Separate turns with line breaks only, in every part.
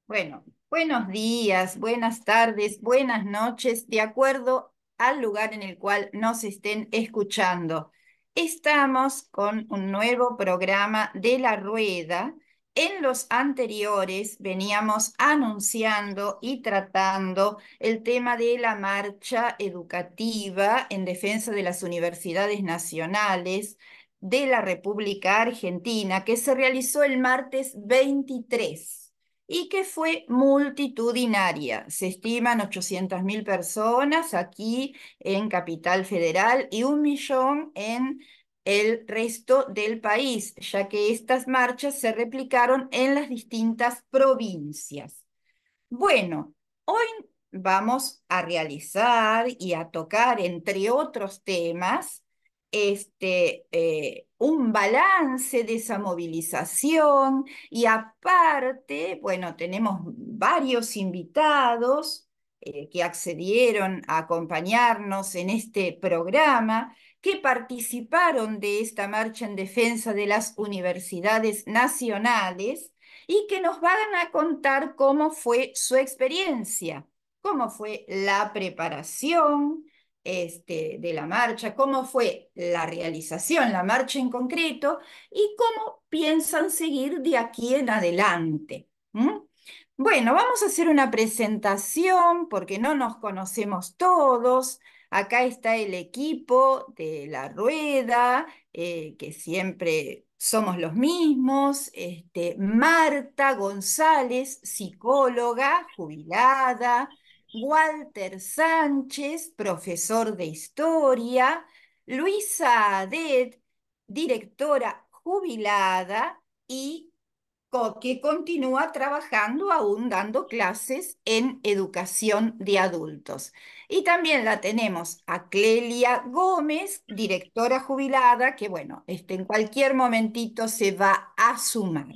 Bueno, buenos días, buenas tardes, buenas noches, de acuerdo al lugar en el cual nos estén escuchando. Estamos con un nuevo programa de La Rueda. En los anteriores veníamos anunciando y tratando el tema de la marcha educativa en defensa de las universidades nacionales de la República Argentina, que se realizó el martes 23 y que fue multitudinaria. Se estiman 800.000 personas aquí en Capital Federal y 1 millón en el resto del país, ya que estas marchas se replicaron en las distintas provincias. Bueno, hoy vamos a realizar y a tocar, entre otros temas, un balance de esa movilización y aparte, bueno, tenemos varios invitados que accedieron a acompañarnos en este programa, que participaron de esta marcha en defensa de las universidades nacionales y que nos van a contar cómo fue su experiencia, cómo fue la preparación de la marcha, cómo fue la realización, la marcha en concreto, y cómo piensan seguir de aquí en adelante. ¿Mm? Bueno, vamos a hacer una presentación porque no nos conocemos todos. Acá está el equipo de La Rueda, que siempre somos los mismos. Marta González, psicóloga, jubilada. Walter Sánchez, profesor de historia. Luisa Adet, directora jubilada y que continúa trabajando aún dando clases en educación de adultos. Y también la tenemos a Clelia Gómez, directora jubilada, que bueno, en cualquier momentito se va a sumar.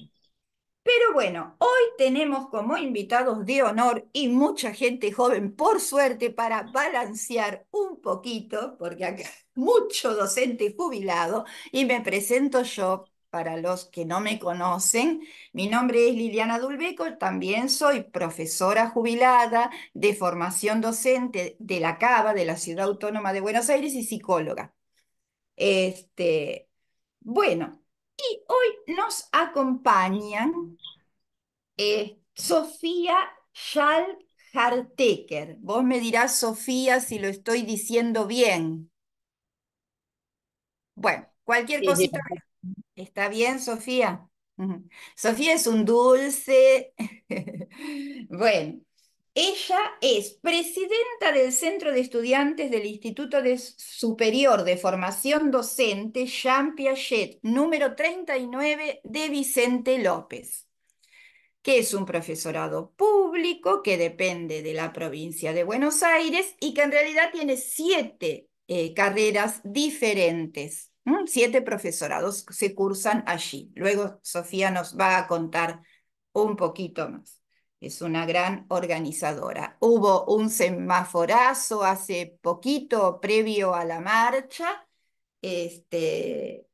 Pero bueno, hoy tenemos como invitados de honor y mucha gente joven, por suerte, para balancear un poquito, porque acá hay mucho docente jubilado, y me presento yo para los que no me conocen. Mi nombre es Liliana Dulbeco, también soy profesora jubilada de formación docente de la CABA, de la Ciudad Autónoma de Buenos Aires, y psicóloga. Este, bueno, y hoy nos acompañan Sofía Schall-Hartecker. Vos me dirás, Sofía, si lo estoy diciendo bien. Bueno, cualquier
Sí, sí,
cosita. ¿Está bien, Sofía? Ujú. Sofía es un dulce. Bueno, ella es presidenta del Centro de Estudiantes del Superior de Formación Docente Jean Piaget, número 39 de Vicente López, que es un profesorado público que depende de la provincia de Buenos Aires y que en realidad tiene 7 carreras diferentes. 7 profesorados se cursan allí. Luego Sofía nos va a contar un poquito más. Es una gran organizadora. Hubo un semaforazo hace poquito, previo a la marcha, que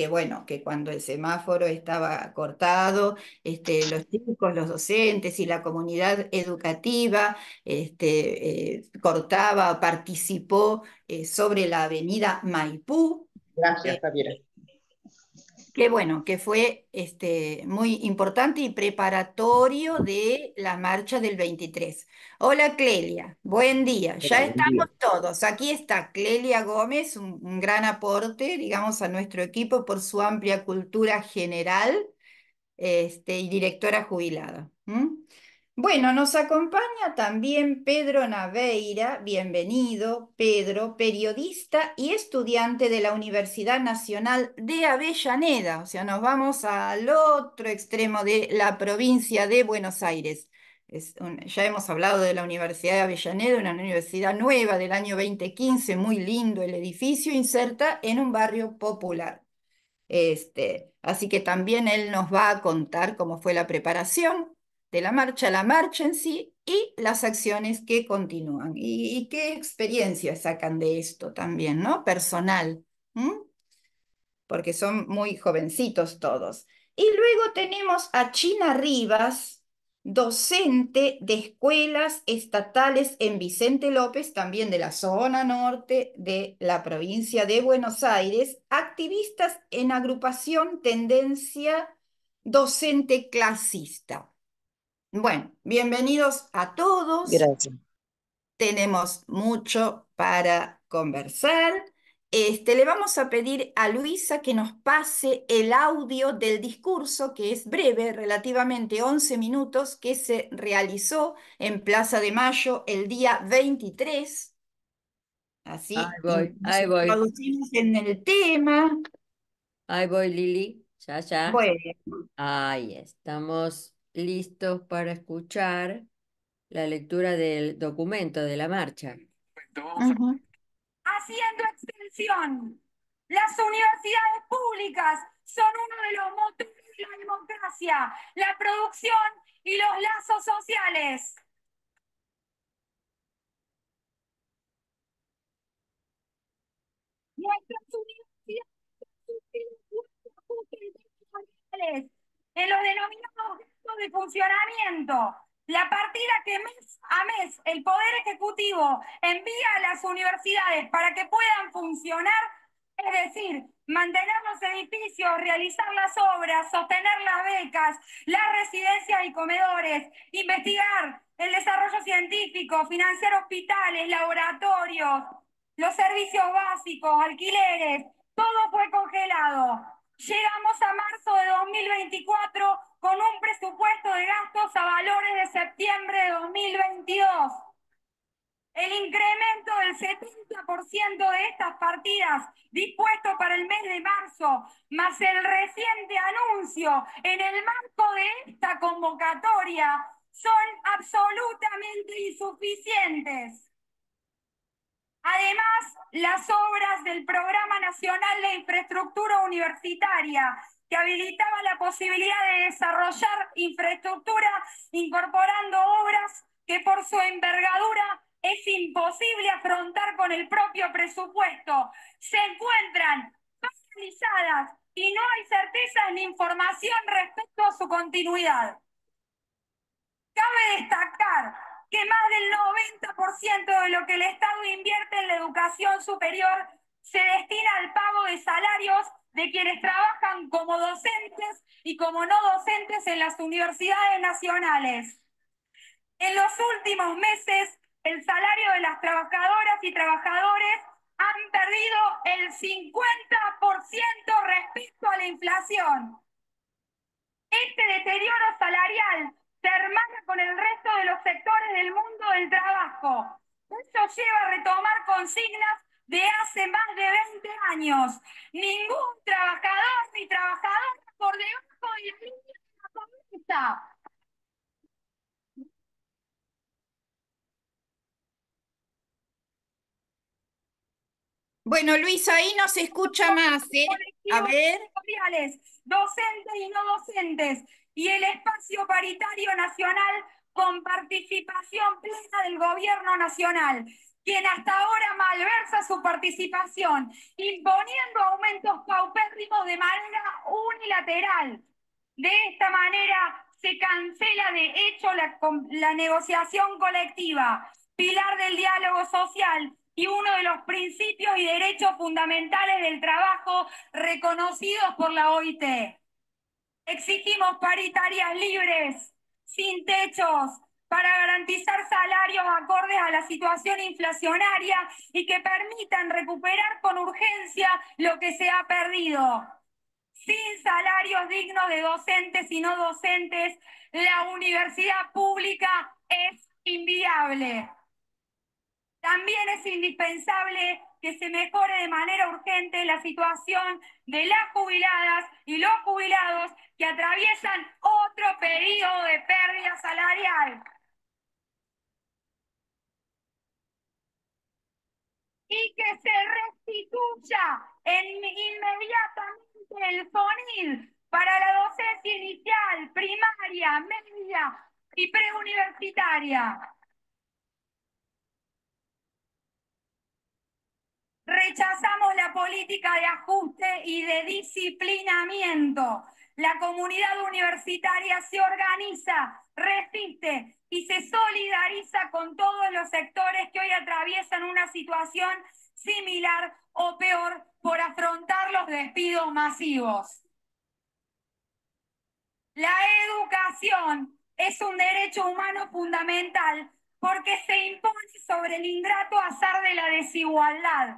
bueno, que cuando el semáforo estaba cortado, los chicos, los docentes y la comunidad educativa cortaba, participó sobre la avenida Maipú.
gracias,
eh,
Javiera.
Qué bueno, que fue muy importante y preparatorio de la marcha del 23. Hola Clelia, buen día.
Hola,
Ya
buen día.
estamos todos. Aquí está Clelia Gómez, un gran aporte, digamos, a nuestro equipo por su amplia cultura general, y directora jubilada. Bueno, nos acompaña también Pedro Naveira, bienvenido, Pedro, periodista y estudiante de la Universidad Nacional de Avellaneda, o sea, nos vamos al otro extremo de la provincia de Buenos Aires. Ya hemos hablado de la Universidad de Avellaneda, una universidad nueva del año 2015, muy lindo el edificio, inserta en un barrio popular. Así que también él nos va a contar cómo fue la preparación de la marcha en sí y las acciones que continúan. Y qué experiencia sacan de esto también, ¿no? Personal, ¿m? Porque son muy jovencitos todos. Y luego tenemos a China Rivas. docente de escuelas estatales en Vicente López, también de la zona norte de la provincia de Buenos Aires, activistas en agrupación Tendencia Docente Clasista. Bueno, bienvenidos a todos.
Gracias.
Tenemos mucho para conversar. Le vamos a pedir a Luisa que nos pase el audio del discurso, que es breve, relativamente 11 minutos, que se realizó en Plaza de Mayo el día 23. Así nos
Ahí voy,
introducimos en el tema.
ahí voy, Lili. Ya, ya.
Bueno.
Ahí estamos listos para escuchar la lectura del documento de la marcha.
Ujú.
Haciendo extensión. Las universidades públicas son uno de los motores de la democracia, la producción y los lazos sociales. Nuestras universidades en los denominados gastos de funcionamiento. La partida que mes a mes el Poder Ejecutivo envía a las universidades para que puedan funcionar, es decir, mantener los edificios, realizar las obras, sostener las becas, las residencias y comedores, investigar el desarrollo científico, financiar hospitales, laboratorios, los servicios básicos, alquileres, todo fue congelado. Llegamos a marzo de 2024 con un presupuesto de gastos a valores de septiembre de 2022. El incremento del 70% de estas partidas dispuesto para el mes de marzo, más el reciente anuncio en el marco de esta convocatoria, son absolutamente insuficientes. Además, las obras del Programa Nacional de Infraestructura Universitaria, que habilitaba la posibilidad de desarrollar infraestructura incorporando obras que por su envergadura es imposible afrontar con el propio presupuesto, se encuentran paralizadas y no hay certeza ni información respecto a su continuidad. Cabe destacar que más del 90% de lo que el Estado invierte en la educación superior se destina al pago de salarios de quienes trabajan como docentes y como no docentes en las universidades nacionales. En los últimos meses, el salario de las trabajadoras y trabajadores han perdido el 50% respecto a la inflación. Este deterioro salarial se hermana con el resto de los sectores del mundo del trabajo. Esto lleva a retomar consignas de hace más de 20 años. Ningún trabajador ni trabajadora por debajo de la línea de la pobreza.
Bueno, Luisa, ahí no se escucha más, ¿eh? A
Colectivos
ver.
sectoriales, docentes y no docentes, y el espacio paritario nacional con participación plena del gobierno nacional, quien hasta ahora malversa su participación, imponiendo aumentos paupérrimos de manera unilateral. De esta manera se cancela de hecho la negociación colectiva, pilar del diálogo social y uno de los principios y derechos fundamentales del trabajo reconocidos por la OIT. Exigimos paritarias libres, sin techos, para garantizar salarios acordes a la situación inflacionaria y que permitan recuperar con urgencia lo que se ha perdido. Sin salarios dignos de docentes y no docentes, la universidad pública es inviable. También es indispensable que se mejore de manera urgente la situación de las jubiladas y los jubilados que atraviesan otro periodo de pérdida salarial. Y que se restituya inmediatamente el FONID para la docencia inicial, primaria, media y preuniversitaria. Rechazamos la política de ajuste y de disciplinamiento. La comunidad universitaria se organiza, resiste y se solidariza con todos los sectores que hoy atraviesan una situación similar o peor por afrontar los despidos masivos. La educación es un derecho humano fundamental porque se impone sobre el ingrato azar de la desigualdad.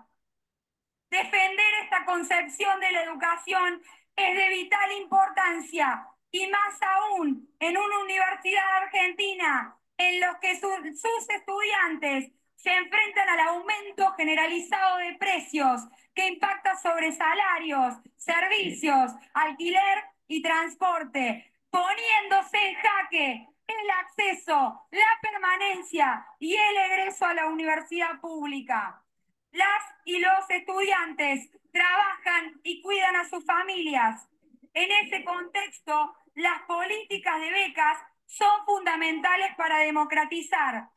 Defender esta concepción de la educación es de vital importancia y más aún en una universidad argentina en los que sus estudiantes se enfrentan al aumento generalizado de precios que impacta sobre salarios, servicios, alquiler y transporte, poniéndose en jaque el acceso, la permanencia y el egreso a la universidad pública. Las y los estudiantes trabajan y cuidan a sus familias. En ese contexto, las políticas de becas son fundamentales para democratizar.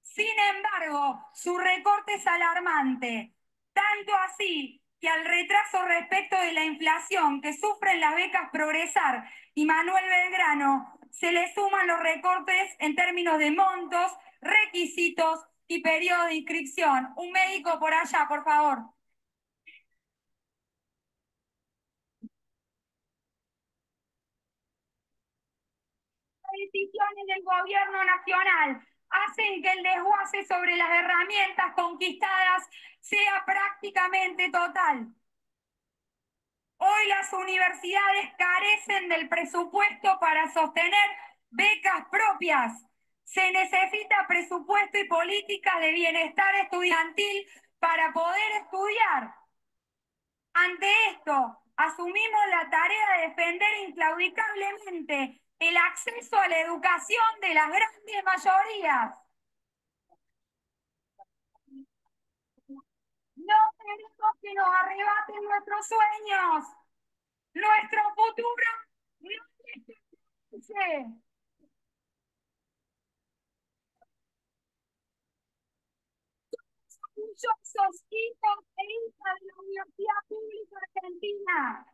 Sin embargo, su recorte es alarmante, tanto así que al retraso respecto de la inflación que sufren las becas Progresar y Manuel Belgrano, se le suman los recortes en términos de montos, requisitos y periodo de inscripción. Un médico por allá, por favor. Las decisiones del gobierno nacional hacen que el desguace sobre las herramientas conquistadas sea prácticamente total. Hoy las universidades carecen del presupuesto para sostener becas propias. Se necesita presupuesto y políticas de bienestar estudiantil para poder estudiar. Ante esto, asumimos la tarea de defender inclaudicablemente el acceso a la educación de las grandes mayorías. No queremos que nos arrebaten nuestros sueños, nuestro futuro no pertenece. Orgullosos hijos e hijas de la Universidad Pública Argentina.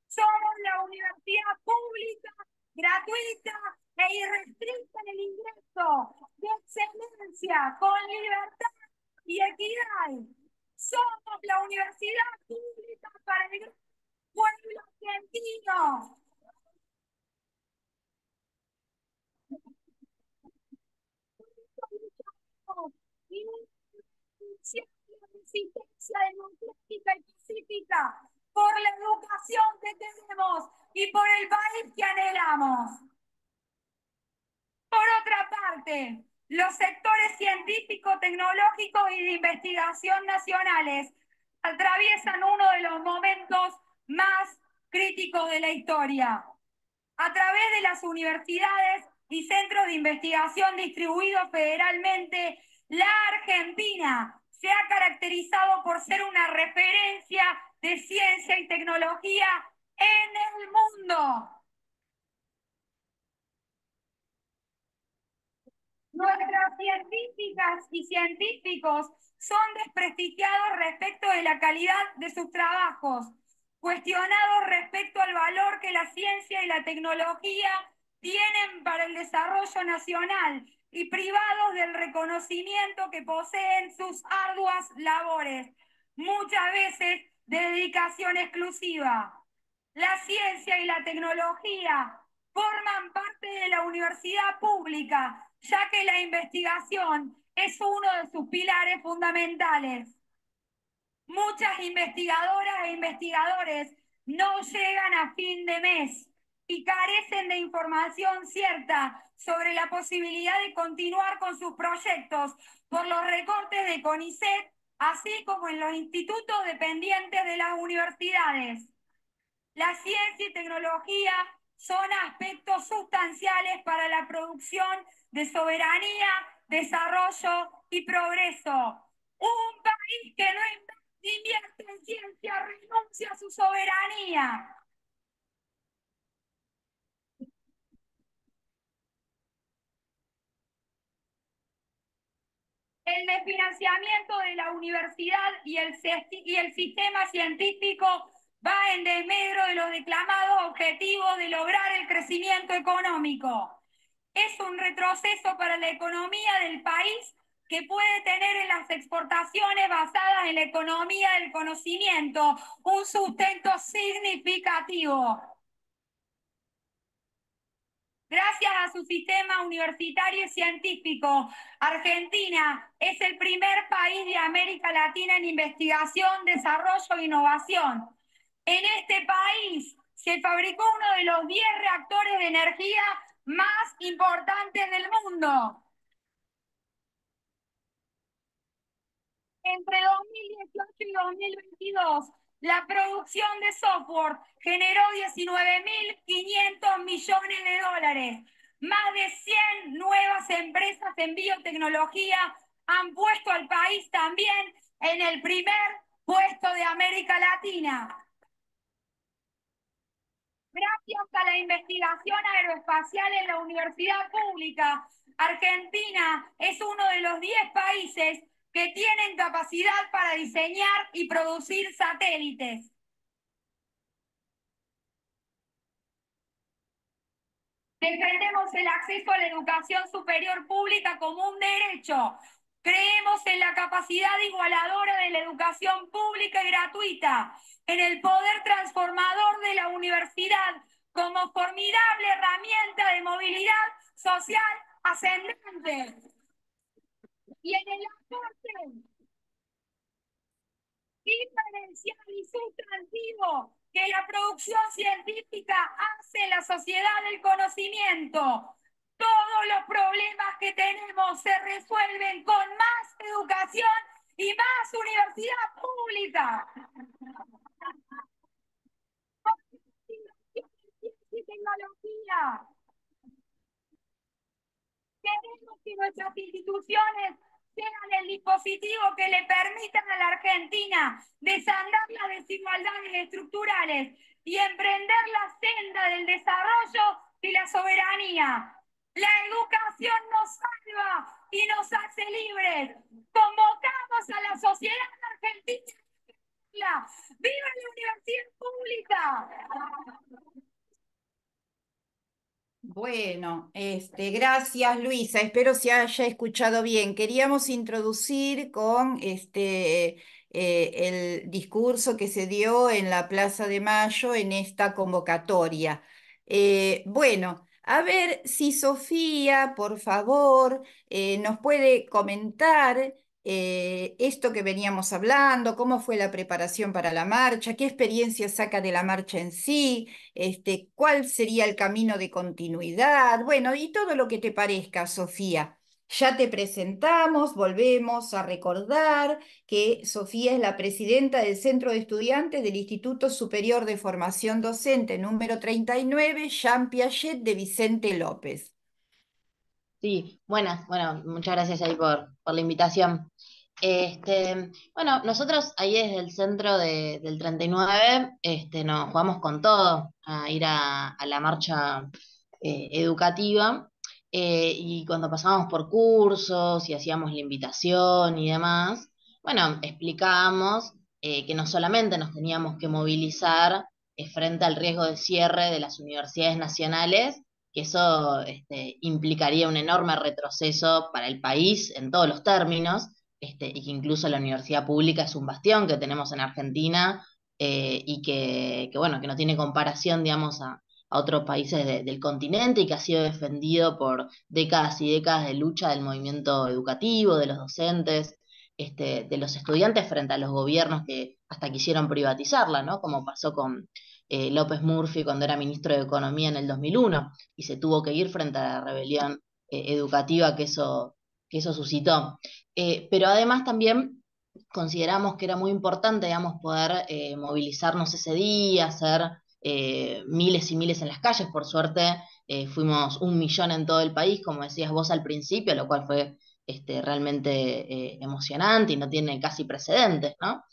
Somos la universidad pública, gratuita e irrestricta en el ingreso, de excelencia, con libertad y equidad. Somos la universidad pública para el pueblo argentino. Y la resistencia democrática y pacífica por la educación que tenemos y por el país que anhelamos. Por otra parte, los sectores científicos, tecnológicos y de investigación nacionales atraviesan uno de los momentos más críticos de la historia. A través de las universidades y centros de investigación distribuidos federalmente, la Argentina se ha caracterizado por ser una referencia de ciencia y tecnología en el mundo. Nuestras científicas y científicos son desprestigiados respecto de la calidad de sus trabajos, cuestionados respecto al valor que la ciencia y la tecnología tienen para el desarrollo nacional y privados del reconocimiento que poseen sus arduas labores, muchas veces de dedicación exclusiva. La ciencia y la tecnología forman parte de la universidad pública, ya que la investigación es uno de sus pilares fundamentales. Muchas investigadoras e investigadores no llegan a fin de mes y carecen de información cierta sobre la posibilidad de continuar con sus proyectos por los recortes de CONICET, así como en los institutos dependientes de las universidades. La ciencia y tecnología son aspectos sustanciales para la producción de soberanía, desarrollo y progreso. Un país que no invierte en ciencia renuncia a su soberanía. El desfinanciamiento de la universidad y el sistema científico va en desmedro de los declamados objetivos de lograr el crecimiento económico. Es un retroceso para la economía del país que puede tener en las exportaciones basadas en la economía del conocimiento un sustento significativo. Gracias a su sistema universitario y científico, Argentina es el primer país de América Latina en investigación, desarrollo e innovación. En este país se fabricó uno de los 10 reactores de energía más importantes del mundo. Entre 2018 y 2022, la producción de software generó 19.500 millones de dólares. Más de 100 nuevas empresas en biotecnología han puesto al país también en el primer puesto de América Latina. Gracias a la investigación aeroespacial en la universidad pública, Argentina es uno de los 10 países que tienen capacidad para diseñar y producir satélites. Defendemos el acceso a la educación superior pública como un derecho. Creemos en la capacidad igualadora de la educación pública y gratuita, en el poder transformador de la universidad como formidable herramienta de movilidad social ascendente. Y en el aporte diferencial y sustantivo que la producción científica hace en la sociedad del conocimiento. Todos los problemas que tenemos se resuelven con más educación y más universidad pública. Y tecnología. Queremos que nuestras instituciones sean el dispositivo que le permitan a la Argentina desandar las desigualdades estructurales y emprender la senda del desarrollo y la soberanía. La educación nos salva y nos hace libres. Convocamos a la sociedad argentina. ¡Viva la universidad pública!
Bueno, gracias Luisa, espero se haya escuchado bien. Queríamos introducir con el discurso que se dio en la Plaza de Mayo en esta convocatoria. Bueno, a ver si Sofía, por favor, nos puede comentar esto que veníamos hablando, cómo fue la preparación para la marcha, qué experiencia saca de la marcha en sí, cuál sería el camino de continuidad, bueno, y todo lo que te parezca, Sofía. Ya te presentamos, volvemos a recordar que Sofía es la presidenta del Centro de Estudiantes del Instituto Superior de Formación Docente número 39, Jean Piaget de Vicente López.
Sí, buenas, bueno, muchas gracias ahí por la invitación. Bueno, nosotros ahí desde el centro del 39, nos jugamos con todo a ir a la marcha educativa, y cuando pasábamos por cursos y hacíamos la invitación y demás, bueno, explicábamos que no solamente nos teníamos que movilizar frente al riesgo de cierre de las universidades nacionales, que eso implicaría un enorme retroceso para el país en todos los términos, y que incluso la universidad pública es un bastión que tenemos en Argentina, y bueno, que no tiene comparación, digamos, a otros países del continente, y que ha sido defendido por décadas y décadas de lucha del movimiento educativo, de los docentes, de los estudiantes frente a los gobiernos que hasta quisieron privatizarla, ¿no? Como pasó con López Murphy cuando era ministro de Economía en el 2001, y se tuvo que ir frente a la rebelión educativa que eso suscitó. Pero además también consideramos que era muy importante, digamos, poder movilizarnos ese día, hacer miles y miles en las calles. Por suerte fuimos 1 millón en todo el país, como decías vos al principio, lo cual fue realmente emocionante y no tiene casi precedentes, ¿no?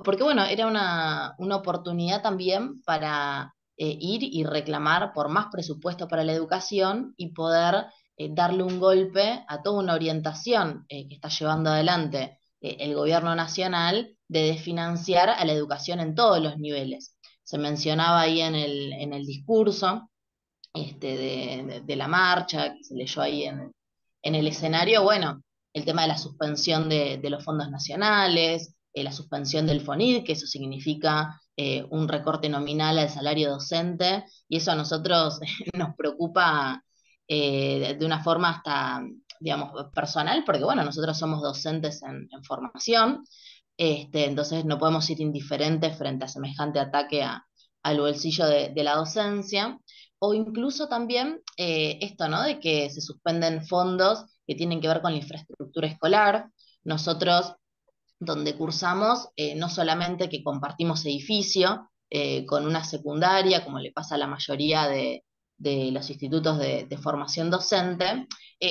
Porque bueno, era una oportunidad también para ir y reclamar por más presupuesto para la educación y poder darle un golpe a toda una orientación que está llevando adelante el gobierno nacional de desfinanciar a la educación en todos los niveles. Se mencionaba ahí en el discurso de la marcha, que se leyó ahí en el escenario, bueno, el tema de la suspensión de los fondos nacionales, la suspensión del FONID, que eso significa un recorte nominal al salario docente, y eso a nosotros nos preocupa de una forma hasta, digamos, personal, porque bueno, nosotros somos docentes en formación, entonces no podemos ir indiferentes frente a semejante ataque al bolsillo de la docencia, o incluso también esto, ¿no? De que se suspenden fondos que tienen que ver con la infraestructura escolar. Nosotros, donde cursamos, no solamente que compartimos edificio con una secundaria, como le pasa a la mayoría de los institutos de formación docente,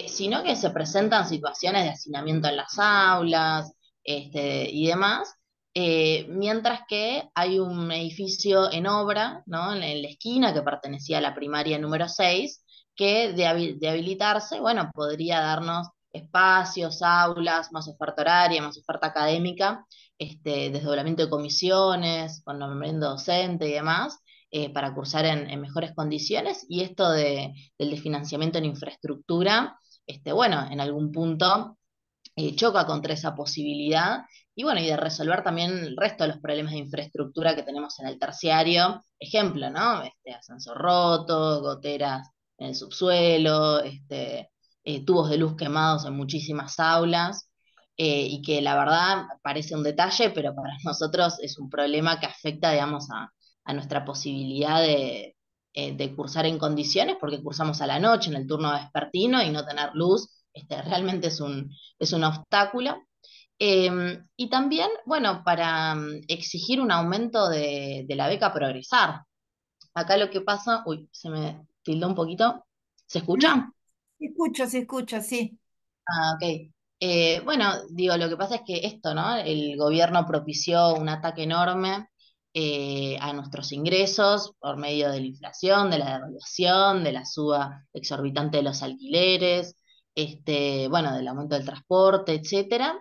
sino que se presentan situaciones de hacinamiento en las aulas y demás, mientras que hay un edificio en obra, ¿no? En la esquina que pertenecía a la primaria número 6, que de habilitarse, bueno, podría darnos espacios, aulas, más oferta horaria, más oferta académica, desdoblamiento de comisiones, con nombramiento docente y demás, para cursar en mejores condiciones. Y esto del desfinanciamiento en infraestructura, bueno, en algún punto choca contra esa posibilidad. Y bueno, y de resolver también el resto de los problemas de infraestructura que tenemos en el terciario. Ejemplo, ¿no? Ascensor roto, goteras en el subsuelo, tubos de luz quemados en muchísimas aulas, y que la verdad parece un detalle, pero para nosotros es un problema que afecta, digamos, a nuestra posibilidad de cursar en condiciones, porque cursamos a la noche en el turno vespertino y no tener luz, realmente es un obstáculo. Y también, bueno, para exigir un aumento de la beca Progresar. Acá lo que pasa, uy, se me tildó un poquito. ¿Se
No,
escucha?
se escucha, sí.
Ah, ok. Bueno, digo, lo que pasa es que esto, ¿no? El gobierno propició un ataque enorme a nuestros ingresos por medio de la inflación, de la devaluación, de la suba exorbitante de los alquileres, bueno, del aumento del transporte, etcétera.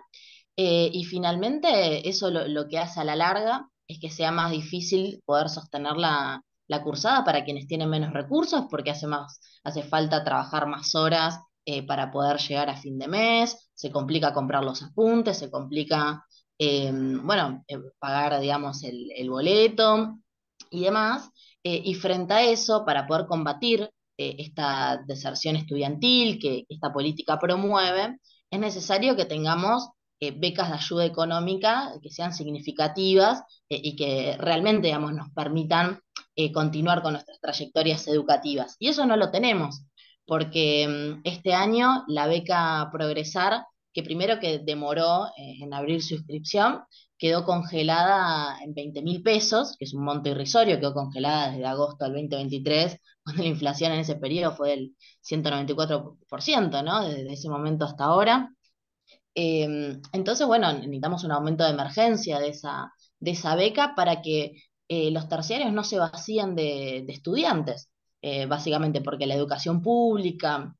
Y finalmente eso lo que hace a la larga es que sea más difícil poder sostener la cursada para quienes tienen menos recursos, porque hace falta trabajar más horas para poder llegar a fin de mes, se complica comprar los apuntes, se complica, bueno, pagar, digamos, el boleto y demás. Y frente a eso, para poder combatir esta deserción estudiantil que esta política promueve, es necesario que tengamos becas de ayuda económica que sean significativas y que realmente, digamos, nos permitan continuar con nuestras trayectorias educativas. Y eso no lo tenemos, porque este año la beca Progresar, que primero que demoró en abrir su inscripción, quedó congelada en 20.000 pesos, que es un monto irrisorio, quedó congelada desde agosto del 2023, cuando la inflación en ese periodo fue del 194%, ¿no? Desde ese momento hasta ahora. Entonces, bueno, necesitamos un aumento de emergencia de esa beca para que los terciarios no se vacíen de estudiantes, básicamente porque la educación pública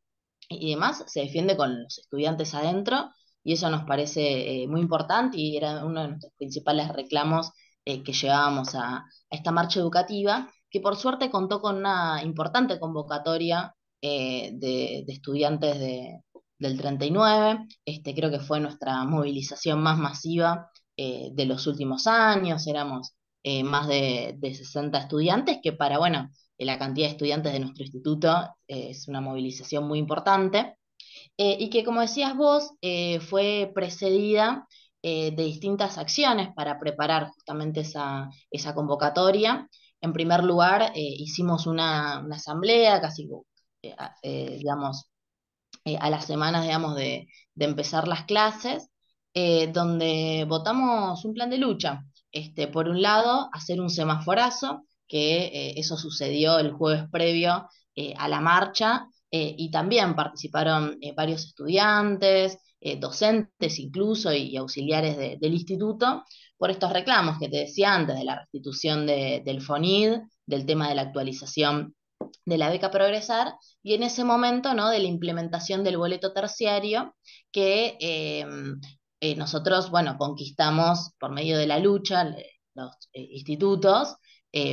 y demás se defiende con los estudiantes adentro, y eso nos parece muy importante y era uno de nuestros principales reclamos que llevábamos a esta marcha educativa, que por suerte contó con una importante convocatoria de estudiantes del 39. Creo que fue nuestra movilización más masiva de los últimos años. Éramos más de 60 estudiantes, que para, bueno, la cantidad de estudiantes de nuestro instituto es una movilización muy importante, y que, como decías vos, fue precedida de distintas acciones para preparar justamente esa convocatoria. En primer lugar, hicimos una asamblea casi, digamos, a las semanas, digamos, de empezar las clases, donde votamos un plan de lucha. Por un lado, hacer un semaforazo, que eso sucedió el jueves previo a la marcha, y también participaron varios estudiantes, docentes incluso, y auxiliares del instituto, por estos reclamos que te decía antes, de la restitución del FONID, del tema de la actualización de la beca Progresar, y en ese momento, ¿no? De la implementación del boleto terciario, que nosotros, bueno, conquistamos por medio de la lucha, los institutos,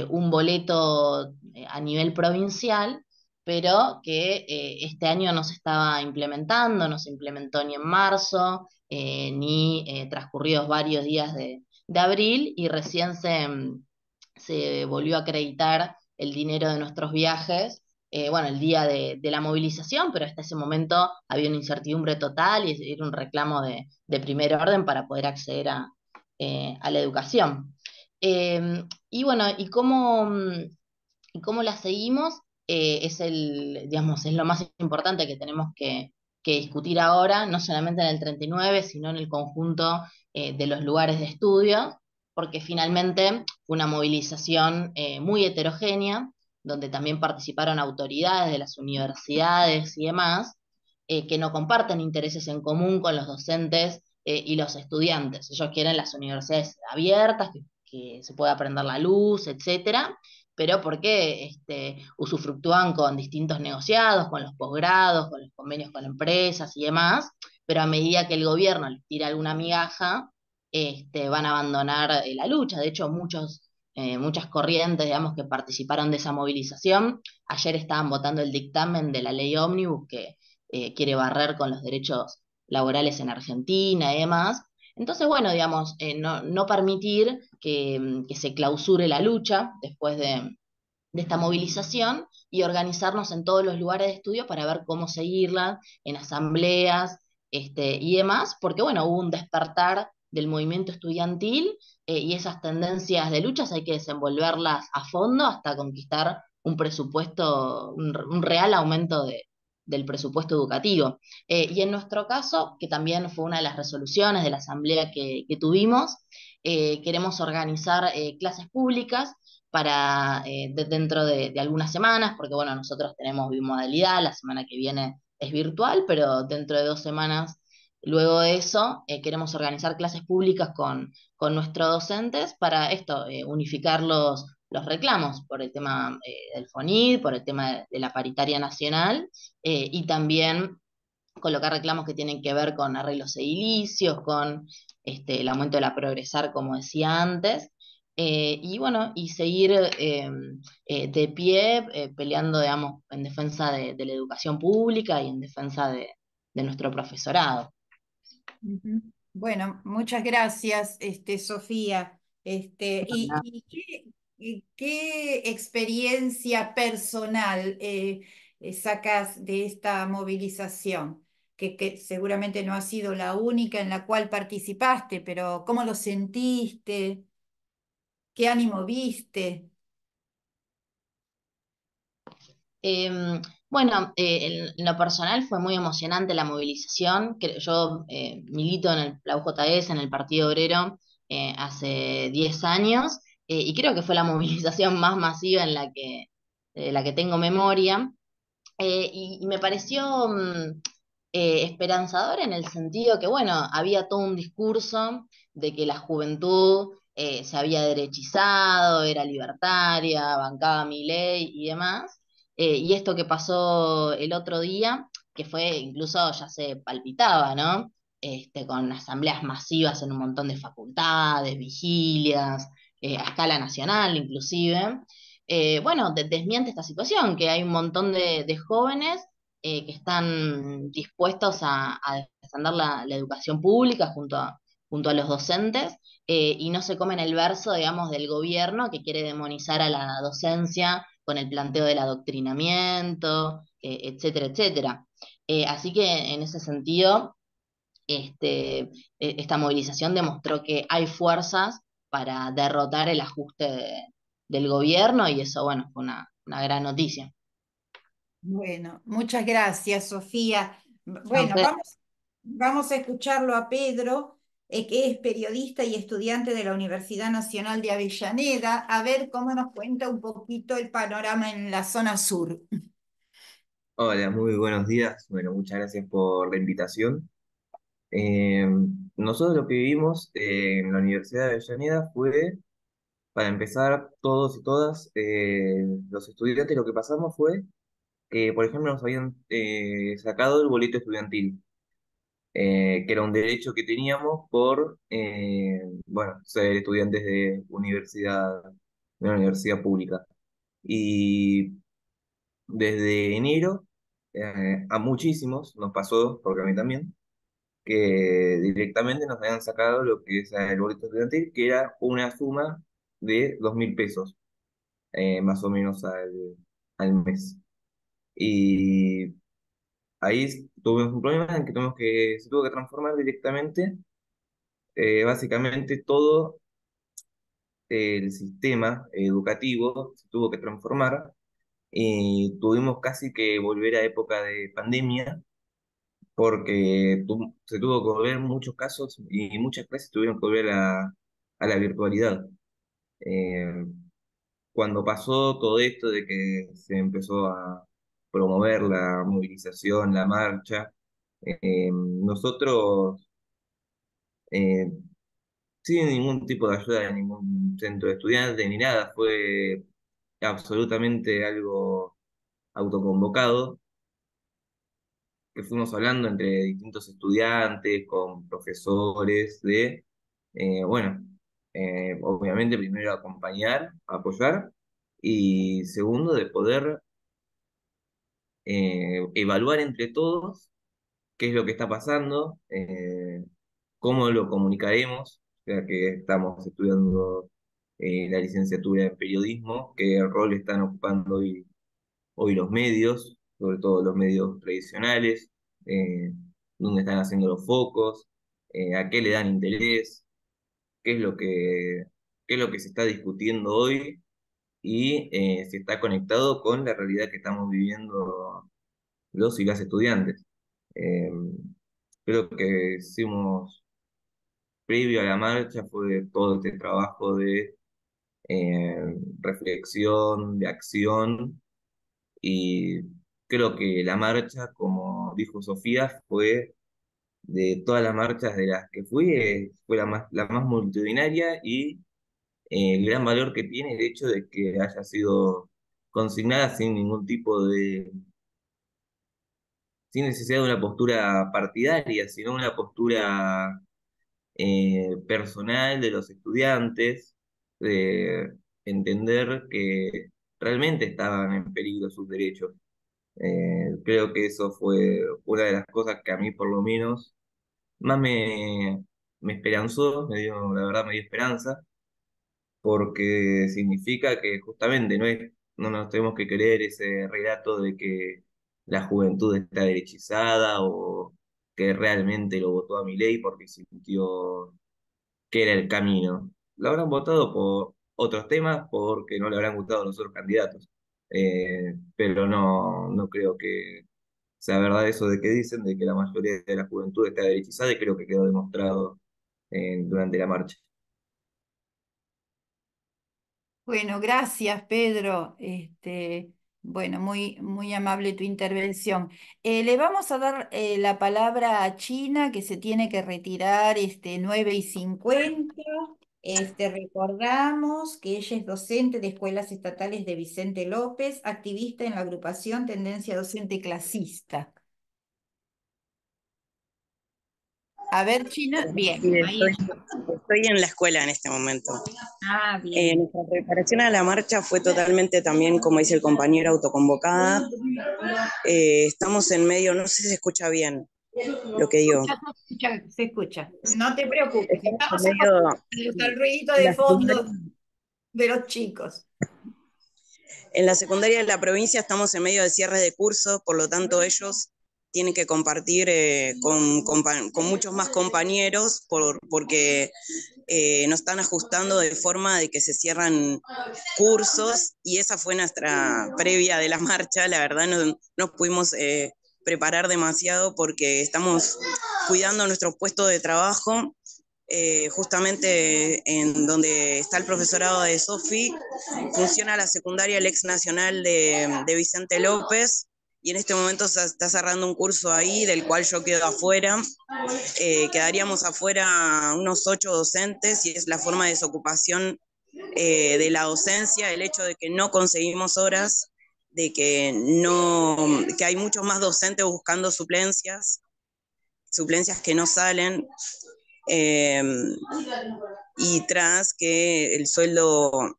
un boleto a nivel provincial, pero que este año no se estaba implementando, no se implementó ni en marzo, ni transcurridos varios días de abril, y recién se volvió a acreditar el dinero de nuestros viajes, bueno, el día de la movilización, pero hasta ese momento había una incertidumbre total y era un reclamo de primer orden para poder acceder a la educación. Y bueno, ¿y cómo la seguimos? Digamos, es lo más importante que tenemos que discutir ahora, no solamente en el 39, sino en el conjunto de los lugares de estudio, porque finalmente fue una movilización muy heterogénea, donde también participaron autoridades de las universidades y demás, que no comparten intereses en común con los docentes y los estudiantes. Ellos quieren las universidades abiertas, que se pueda prender la luz, etcétera, pero porque usufructúan con distintos negociados, con los posgrados, con los convenios con empresas y demás, pero a medida que el gobierno les tira alguna migaja, van a abandonar la lucha. De hecho, muchas corrientes, digamos, que participaron de esa movilización, ayer estaban votando el dictamen de la ley Ómnibus que quiere barrer con los derechos laborales en Argentina y demás. Entonces, bueno, digamos, no permitir que se clausure la lucha después de esta movilización y organizarnos en todos los lugares de estudio para ver cómo seguirla, en asambleas y demás, porque bueno, hubo un despertar del movimiento estudiantil y esas tendencias de luchas hay que desenvolverlas a fondo hasta conquistar un presupuesto, un real aumento del presupuesto educativo. Y en nuestro caso, que también fue una de las resoluciones de la asamblea que tuvimos, queremos organizar clases públicas para dentro de algunas semanas, porque bueno, nosotros tenemos bimodalidad, la semana que viene es virtual, pero dentro de 2 semanas, luego de eso, queremos organizar clases públicas con nuestros docentes para esto, unificar los reclamos por el tema del FONID, por el tema de la paritaria nacional, y también colocar reclamos que tienen que ver con arreglos edilicios, con el aumento de la progresar, como decía antes, y bueno, y seguir de pie, peleando, digamos, en defensa de la educación pública y en defensa de nuestro profesorado.
Ujú. Bueno, muchas gracias, Sofía. ¿Y qué experiencia personal sacas de esta movilización? Que seguramente no ha sido la única en la cual participaste, pero ¿cómo lo sentiste? ¿Qué ánimo viste?
Bueno, en lo personal fue muy emocionante la movilización. Que yo milito en la UJS, en el Partido Obrero, hace 10 años, y creo que fue la movilización más masiva de la que tengo memoria. Y me pareció esperanzador en el sentido que, bueno, había todo un discurso de que la juventud se había derechizado, era libertaria, bancaba mi ley y demás. Y esto que pasó el otro día, que fue incluso ya se palpitaba, ¿no? Con asambleas masivas en un montón de facultades, vigilias, a escala nacional inclusive. Bueno, desmiente esta situación, que hay un montón de jóvenes que están dispuestos a defender la educación pública junto a los docentes, y no se comen el verso, digamos, del gobierno que quiere demonizar a la docencia con el planteo del adoctrinamiento, etcétera, etcétera. Así que en ese sentido, esta movilización demostró que hay fuerzas para derrotar el ajuste del gobierno y eso, bueno, fue una gran noticia.
Bueno, muchas gracias, Sofía.
A
Bueno,
usted.
vamos a escucharlo a Pedro, que es periodista y estudiante de la Universidad Nacional de Avellaneda, a ver cómo nos cuenta un poquito el panorama en la zona sur.
Hola, muy buenos días. Bueno, muchas gracias por la invitación. Eh, Nosotros lo que vivimos en la Universidad de Avellaneda fue, para empezar, todos y todas, los estudiantes, lo que pasamos fue que, por ejemplo, nos habían sacado el boleto estudiantil. que era un derecho que teníamos por, bueno, ser estudiantes de una universidad pública. Y desde enero, a muchísimos nos pasó, porque a mí también, que directamente nos habían sacado lo que es el boleto estudiantil, que era una suma de 2.000 pesos, más o menos al mes. Y ahí tuvimos un problema en que se tuvo que transformar directamente, básicamente todo el sistema educativo se tuvo que transformar y tuvimos casi que volver a época de pandemia porque se tuvo que volver muchos casos y muchas clases tuvieron que volver a la virtualidad. Eh, Cuando pasó todo esto de que se empezó a promover la movilización, la marcha, nosotros, eh, sin ningún tipo de ayuda de ningún centro de estudiantes ni nada, fue absolutamente algo autoconvocado, que fuimos hablando entre distintos estudiantes, con profesores, bueno, obviamente primero acompañar, apoyar, y segundo de poder evaluar entre todos qué es lo que está pasando, cómo lo comunicaremos, o sea que estamos estudiando la licenciatura en periodismo, qué rol están ocupando hoy los medios, sobre todo los medios tradicionales, eh, dónde están haciendo los focos, a qué le dan interés, qué es qué es lo que se está discutiendo hoy y si está conectado con la realidad que estamos viviendo los y las estudiantes. Eh, Creo que hicimos previo a la marcha fue todo este trabajo de reflexión, de acción. Y creo que la marcha, como dijo Sofía, fue de todas las marchas de las que fui, fue la más multitudinaria y el gran valor que tiene el hecho de que haya sido consignada sin ningún tipo sin necesidad de una postura partidaria, sino una postura personal de los estudiantes, de entender que realmente estaban en peligro sus derechos. Creo que eso fue una de las cosas que a mí por lo menos más me esperanzó, la verdad me dio esperanza, porque significa que justamente no nos tenemos que creer ese relato de que la juventud está derechizada o que realmente lo votó a Milei porque sintió que era el camino. Lo habrán votado por otros temas porque no le habrán gustado los otros candidatos. Pero no creo que sea verdad eso de que dicen de que la mayoría de la juventud está derechizada y creo que quedó demostrado durante la marcha.
Bueno, gracias, Pedro. Bueno, muy amable tu intervención. Le vamos a dar la palabra a China, que se tiene que retirar 9:50. Recordamos que ella es docente de escuelas estatales de Vicente López, activista en la agrupación Tendencia Docente Clasista. A ver, China, bien,
Sí,
ahí está.
estoy en la escuela en este momento.
Ah, bien.
Nuestra preparación a la marcha fue totalmente también, como dice el compañero, autoconvocada. Estamos en medio, no sé si se escucha bien lo que digo.
Se escucha. No te preocupes,
Estamos en
estamos
medio
al ruidito
en
de
la secundaria,
fondo de los chicos.
en la secundaria de la provincia estamos en medio de cierres de cursos, por lo tanto ellos tienen que compartir con muchos más compañeros porque nos están ajustando de forma de que se cierran cursos y esa fue nuestra previa de la marcha. La verdad no nos pudimos preparar demasiado porque estamos cuidando nuestro puesto de trabajo. Justamente en donde está el profesorado de Sofi, funciona la secundaria El Ex Nacional de Vicente López, y en este momento se está cerrando un curso ahí del cual yo quedo afuera. Quedaríamos afuera unos 8 docentes y es la forma de desocupación de la docencia, el hecho de que no conseguimos horas, de que hay muchos más docentes buscando suplencias. suplencias que no salen, y tras que el sueldo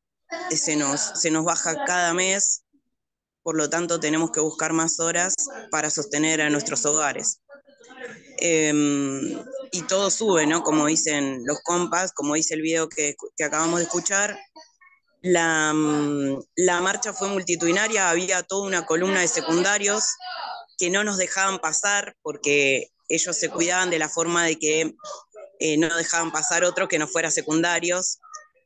se nos baja cada mes, por lo tanto tenemos que buscar más horas para sostener a nuestros hogares. Y todo sube, ¿no? Como dicen los compas, como dice el video que acabamos de escuchar. La marcha fue multitudinaria, había toda una columna de secundarios que no nos dejaban pasar porque ellos se cuidaban de la forma de que no dejaban pasar otro que no fuera secundarios.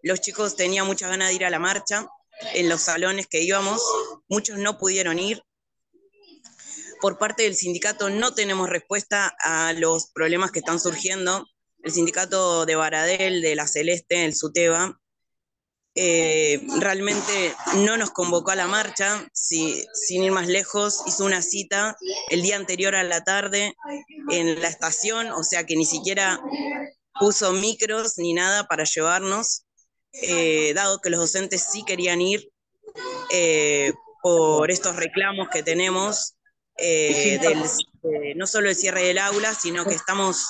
Los chicos tenían muchas ganas de ir a la marcha, en los salones que íbamos, muchos no pudieron ir. Por parte del sindicato no tenemos respuesta a los problemas que están surgiendo. El sindicato de Baradel, de La Celeste, el SUTEBA, realmente no nos convocó a la marcha, sin ir más lejos, hizo una cita el día anterior a la tarde en la estación, o sea que ni siquiera puso micros ni nada para llevarnos, dado que los docentes sí querían ir por estos reclamos que tenemos, no solo el cierre del aula, sino que estamos,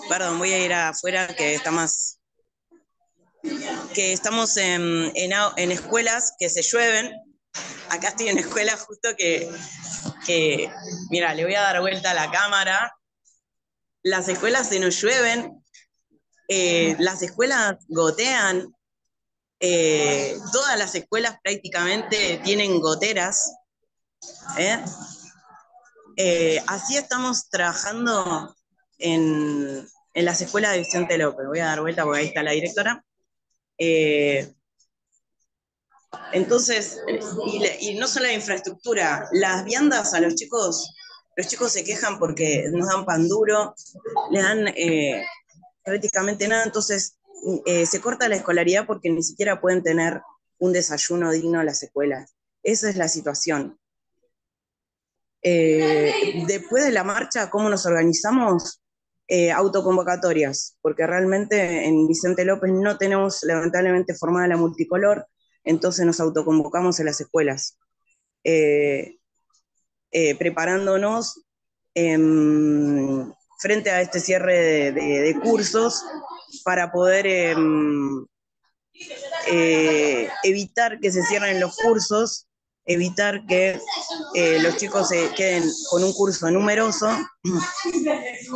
perdón, voy a ir afuera que está más, que estamos en escuelas que se llueven. Acá estoy en escuela justo mira, le voy a dar vuelta a la cámara. Las escuelas se nos llueven, las escuelas gotean, todas las escuelas prácticamente tienen goteras. Así estamos trabajando en las escuelas de Vicente López. Voy a dar vuelta porque ahí está la directora. Entonces, y no solo la infraestructura, las viandas a los chicos se quejan porque nos dan pan duro, le dan prácticamente nada, entonces se corta la escolaridad porque ni siquiera pueden tener un desayuno digno en las escuelas. Esa es la situación. Después de la marcha, ¿cómo nos organizamos? Autoconvocatorias, porque realmente en Vicente López no tenemos lamentablemente formada la multicolor, entonces nos autoconvocamos en las escuelas, preparándonos frente a este cierre de cursos para poder evitar que se cierren los cursos, evitar que los chicos se queden con un curso numeroso,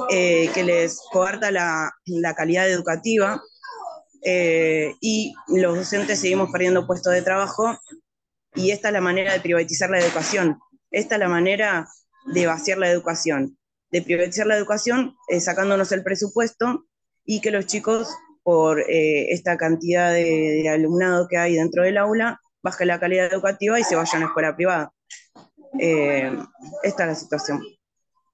que les coarta la calidad educativa, y los docentes seguimos perdiendo puestos de trabajo, y esta es la manera de privatizar la educación, esta es la manera de vaciar la educación, de privatizar la educación sacándonos el presupuesto y que los chicos, por esta cantidad de alumnado que hay dentro del aula, baje la calidad educativa y se vaya a una escuela privada. Esta es la situación.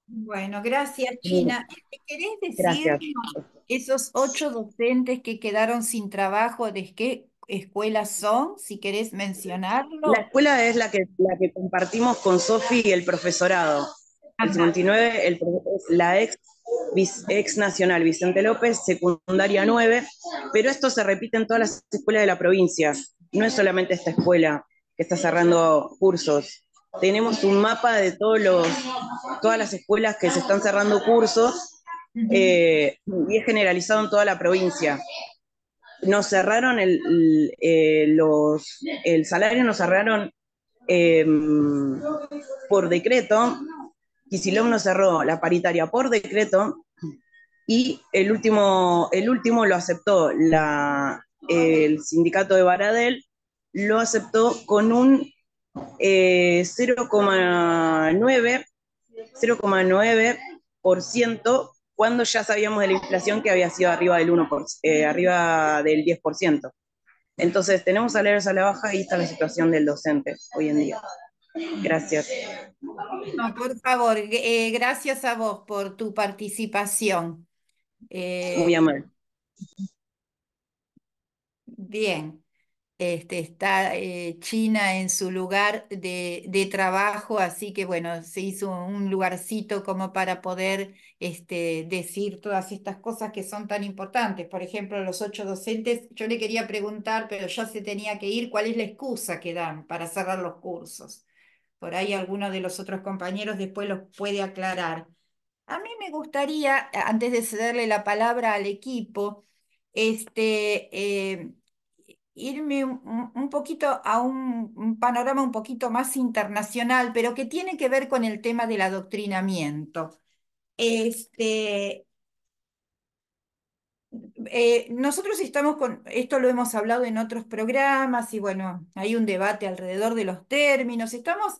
Bueno, gracias, China. ¿Me querés
Gracias.
decirnos esos 8 docentes que quedaron sin trabajo, de qué escuelas son, si querés
La
mencionarlo?
escuela es la que compartimos con Sofi y el profesorado. El
Ajá.
59 es la ex nacional Vicente López, secundaria 9, pero esto se repite en todas las escuelas de la provincia. No es solamente esta escuela que está cerrando cursos. Tenemos un mapa de todas las escuelas que se están cerrando cursos, y es generalizado en toda la provincia. Nos cerraron el salario, nos cerraron por decreto. Kicillof nos cerró la paritaria por decreto, y el último lo aceptó el sindicato de Baradel, lo aceptó con un 0,9%, cuando ya sabíamos de la inflación que había sido arriba del 1%, arriba del 10%. Entonces tenemos salarios a la baja y está la situación del docente hoy en día. Gracias.
No, por favor, gracias a vos por tu participación.
Muy amable.
Bien. Está China en su lugar de trabajo, así que bueno, se hizo un lugarcito como para poder decir todas estas cosas que son tan importantes. Por ejemplo, los 8 docentes, yo le quería preguntar, pero ya se tenía que ir, ¿cuál es la excusa que dan para cerrar los cursos? Por ahí alguno de los otros compañeros después los puede aclarar. A mí me gustaría, antes de cederle la palabra al equipo, irme un poquito a un panorama un poquito más internacional, pero que tiene que ver con el tema del adoctrinamiento. Este, Nosotros estamos con, esto lo hemos hablado en otros programas y bueno, hay un debate alrededor de los términos. Estamos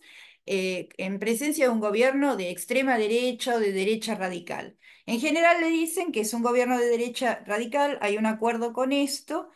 en presencia de un gobierno de extrema derecha o de derecha radical. En general le dicen que es un gobierno de derecha radical, hay un acuerdo con esto,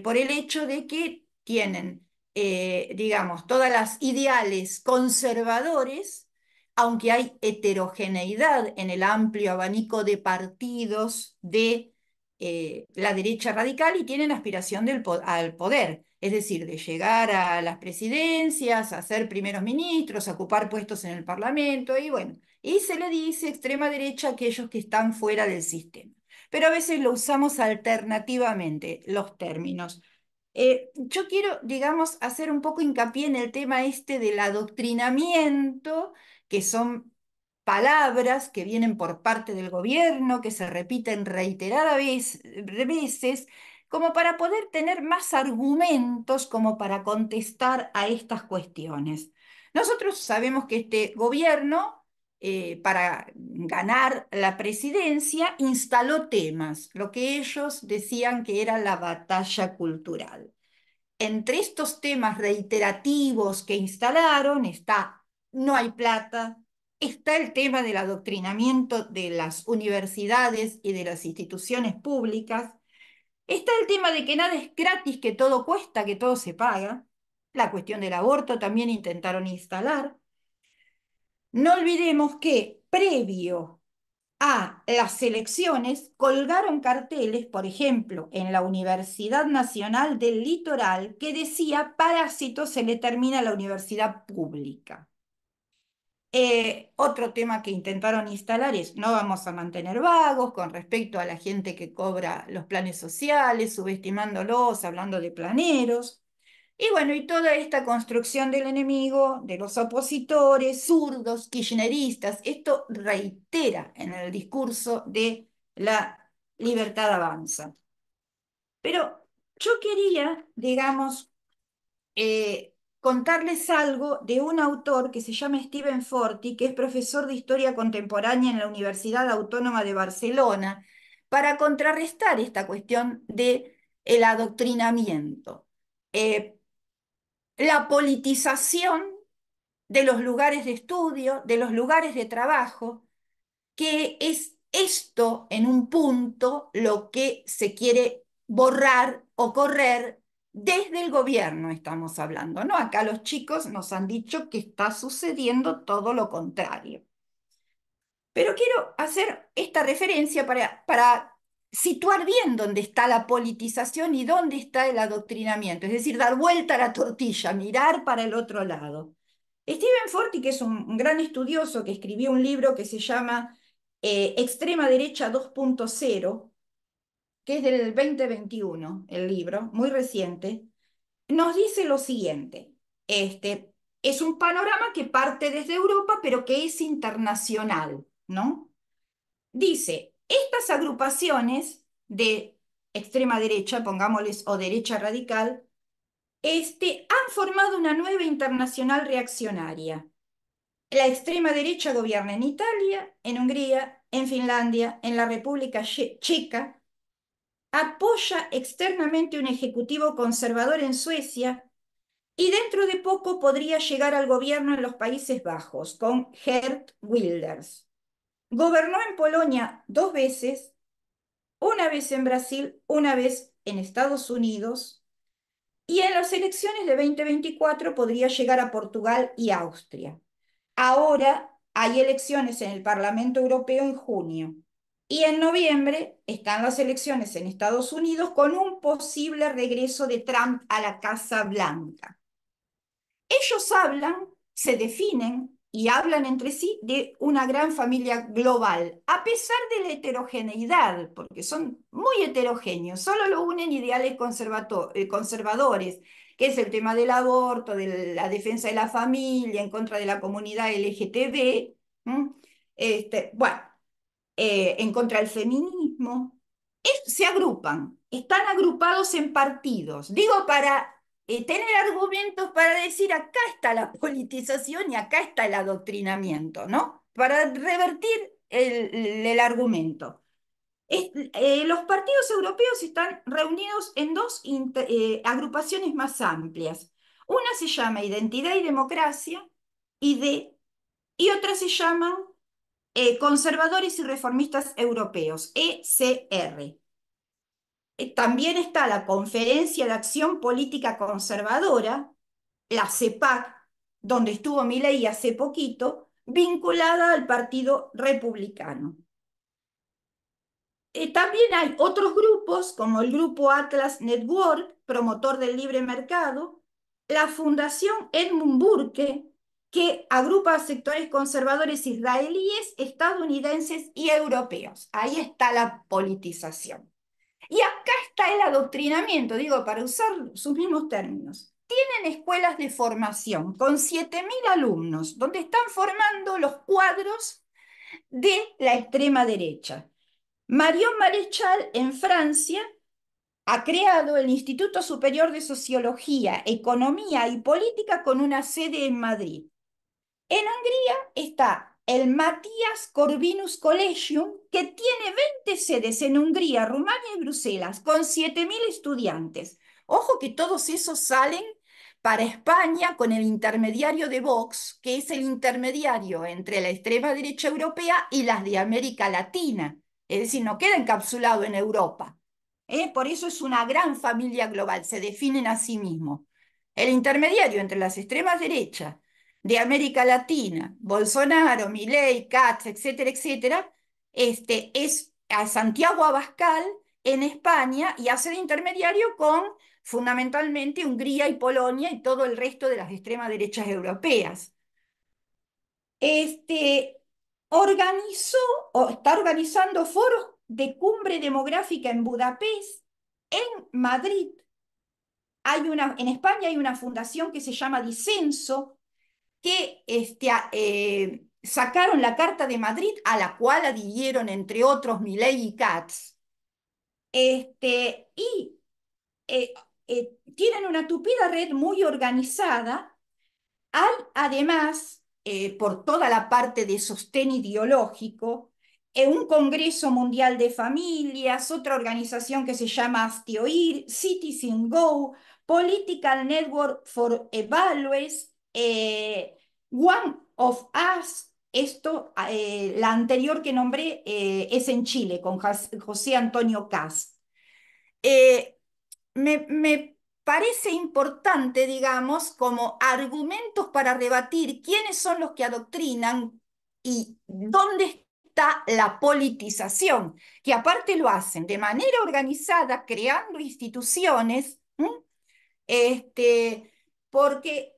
por el hecho de que tienen, digamos, todas las ideales conservadores, aunque hay heterogeneidad en el amplio abanico de partidos de la derecha radical y tienen aspiración al poder, es decir, de llegar a las presidencias, a ser primeros ministros, a ocupar puestos en el Parlamento, y bueno, y se le dice extrema derecha a aquellos que están fuera del sistema. Pero a veces lo usamos alternativamente, los términos. Yo quiero, digamos, hacer un poco hincapié en el tema este del adoctrinamiento, que son palabras que vienen por parte del gobierno, que se repiten reiteradas veces, como para poder tener más argumentos como para contestar a estas cuestiones. Nosotros sabemos que este gobierno, para ganar la presidencia, instaló temas, lo que ellos decían que era la batalla cultural. Entre estos temas reiterativos que instalaron está no hay plata, está el tema del adoctrinamiento de las universidades y de las instituciones públicas, está el tema de que nada es gratis, que todo cuesta, que todo se paga, la cuestión del aborto también intentaron instalar. No olvidemos que previo a las elecciones colgaron carteles, por ejemplo, en la Universidad Nacional del Litoral, que decía parásito se le termina la universidad pública. Otro tema que intentaron instalar es no vamos a mantener vagos con respecto a la gente que cobra los planes sociales, subestimándolos, hablando de planeros. Y bueno, y toda esta construcción del enemigo, de los opositores, zurdos, kirchneristas, esto reitera en el discurso de la libertad avanza. Pero yo quería, digamos, contarles algo de un autor que se llama Stephen Forti, que es profesor de Historia Contemporánea en la Universidad Autónoma de Barcelona, para contrarrestar esta cuestión de el adoctrinamiento. Eh, la politización de los lugares de estudio, de los lugares de trabajo, que es esto en un punto lo que se quiere borrar o correr desde el gobierno, estamos hablando, ¿no? Acá los chicos nos han dicho que está sucediendo todo lo contrario. Pero quiero hacer esta referencia para situar bien dónde está la politización y dónde está el adoctrinamiento, es decir, dar vuelta a la tortilla, mirar para el otro lado. Stephen Forti, que es un gran estudioso que escribió un libro que se llama Extrema Derecha 2.0, que es del 2021, el libro, muy reciente, nos dice lo siguiente. Es un panorama que parte desde Europa, pero que es internacional, ¿no? Dice, estas agrupaciones de extrema derecha, pongámosles, o derecha radical, han formado una nueva internacional reaccionaria. La extrema derecha gobierna en Italia, en Hungría, en Finlandia, en la República Checa, apoya externamente un ejecutivo conservador en Suecia y dentro de poco podría llegar al gobierno en los Países Bajos con Geert Wilders. Gobernó en Polonia 2 veces, una vez en Brasil, una vez en Estados Unidos, y en las elecciones de 2024 podría llegar a Portugal y Austria. Ahora hay elecciones en el Parlamento Europeo en junio y en noviembre están las elecciones en Estados Unidos con un posible regreso de Trump a la Casa Blanca. Ellos hablan, se definen y hablan entre sí de una gran familia global, a pesar de la heterogeneidad, porque son muy heterogéneos, solo lo unen ideales conservadores, que es el tema del aborto, de la defensa de la familia, en contra de la comunidad LGTB. Bueno, en contra del feminismo. Se agrupan, están agrupados en partidos. Digo, para tener argumentos para decir acá está la politización y acá está el adoctrinamiento, ¿no? Para revertir el argumento. Los partidos europeos están reunidos en dos agrupaciones más amplias. Una se llama Identidad y Democracia y otra se llaman Conservadores y Reformistas Europeos, ECR. También está la Conferencia de Acción Política Conservadora, la CEPAC, donde estuvo Milei hace poquito, vinculada al Partido Republicano. También hay otros grupos, como el Grupo Atlas Network, promotor del libre mercado, la Fundación Edmund Burke, que agrupa a sectores conservadores israelíes, estadounidenses y europeos. Ahí está la politización. Y acá está el adoctrinamiento, digo, para usar sus mismos términos. Tienen escuelas de formación con 7.000 alumnos, donde están formando los cuadros de la extrema derecha. Marion Maréchal, en Francia, ha creado el Instituto Superior de Sociología, Economía y Política con una sede en Madrid. En Hungría está el Matías Corvinus Collegium, que tiene 20 sedes en Hungría, Rumania y Bruselas, con 7.000 estudiantes. Ojo que todos esos salen para España con el intermediario de Vox, que es el intermediario entre la extrema derecha europea y las de América Latina. Es decir, no queda encapsulado en Europa. Por eso es una gran familia global, se definen a sí mismos. El intermediario entre las extremas derechas de América Latina, Bolsonaro, Milei, Katz, etcétera, etcétera, es a Santiago Abascal en España y hace de intermediario con fundamentalmente Hungría y Polonia y todo el resto de las extremas derechas europeas. Organizó o está organizando foros de cumbre demográfica en Budapest, en Madrid. En España hay una fundación que se llama Disenso, que sacaron la Carta de Madrid, a la cual adhirieron, entre otros, Milei y Katz. Y tienen una tupida red muy organizada. Hay además, por toda la parte de sostén ideológico, un Congreso Mundial de Familias, otra organización que se llama Astioir, Citizen Go, Political Network for Evalues, One of Us. La anterior que nombré, es en Chile, con José Antonio Caz. Me parece importante, digamos, como argumentos para rebatir quiénes son los que adoctrinan y dónde está la politización, que aparte lo hacen de manera organizada, creando instituciones, porque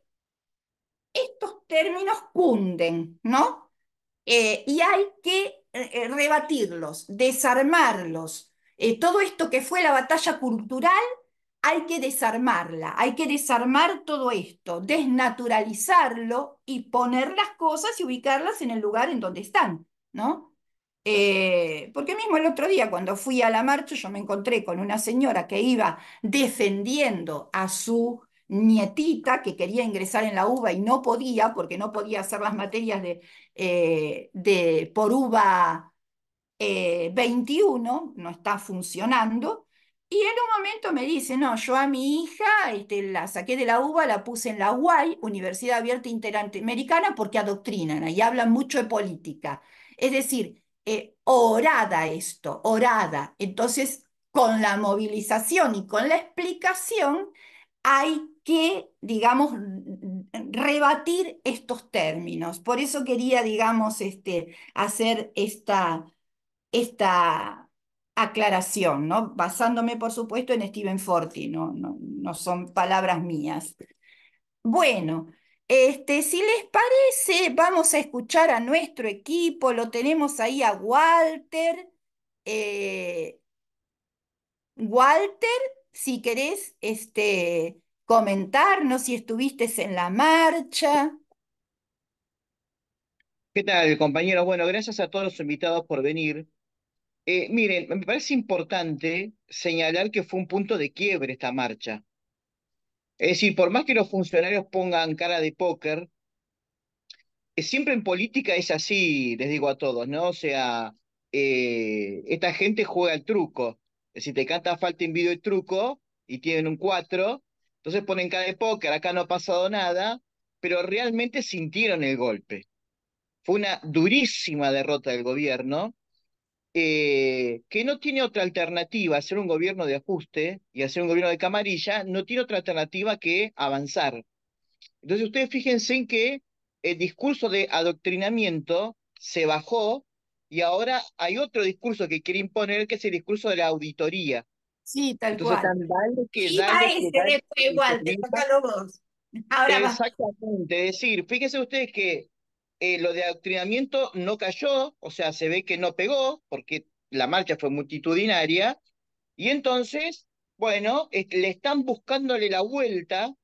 estos términos cunden, ¿no? Y hay que rebatirlos, desarmarlos. Todo esto que fue la batalla cultural, hay que desarmarla, hay que desarmar todo esto, desnaturalizarlo y poner las cosas y ubicarlas en el lugar en donde están, ¿no? Porque mismo el otro día, cuando fui a la marcha, yo me encontré con una señora que iba defendiendo a su nietita que quería ingresar en la UBA y no podía, porque no podía hacer las materias por UBA 21, no está funcionando. Y en un momento me dice, no, yo a mi hija la saqué de la UBA, la puse en la UAI, Universidad Abierta Interamericana, porque adoctrinan y hablan mucho de política. Es decir, orada esto, orada. Entonces, con la movilización y con la explicación, hay que, digamos, rebatir estos términos. Por eso quería, digamos, hacer esta aclaración, ¿no? Basándome, por supuesto, en Stephen Forti, no son palabras mías. Bueno, si les parece, vamos a escuchar a nuestro equipo, lo tenemos ahí a Walter. Walter, si querés comentarnos si estuviste en la marcha.
¿Qué tal, compañeros? Bueno, gracias a todos los invitados por venir. Miren, me parece importante señalar que fue un punto de quiebre esta marcha. Es decir, por más que los funcionarios pongan cara de póker, siempre en política es así, les digo a todos, ¿no? O sea, esta gente juega al truco. Si te canta falta en video y truco y tienen un 4, entonces ponen cara de póker, acá no ha pasado nada, pero realmente sintieron el golpe. Fue una durísima derrota del gobierno, que no tiene otra alternativa, hacer un gobierno de ajuste y hacer un gobierno de camarilla, no tiene otra alternativa que avanzar. Entonces ustedes fíjense en que el discurso de adoctrinamiento se bajó y ahora hay otro discurso que quiere imponer, que es el discurso de la auditoría.
Sí, tal
Entonces
cual.
están dale que
Iba
dale que
ese
dale
después,
que
Walter,
termina.
tócalo vos. Ahora vas.
Exactamente, es decir, fíjense ustedes que lo de adoctrinamiento no cayó, o sea, se ve que no pegó, porque la marcha fue multitudinaria, y entonces, bueno, le están buscándole la vuelta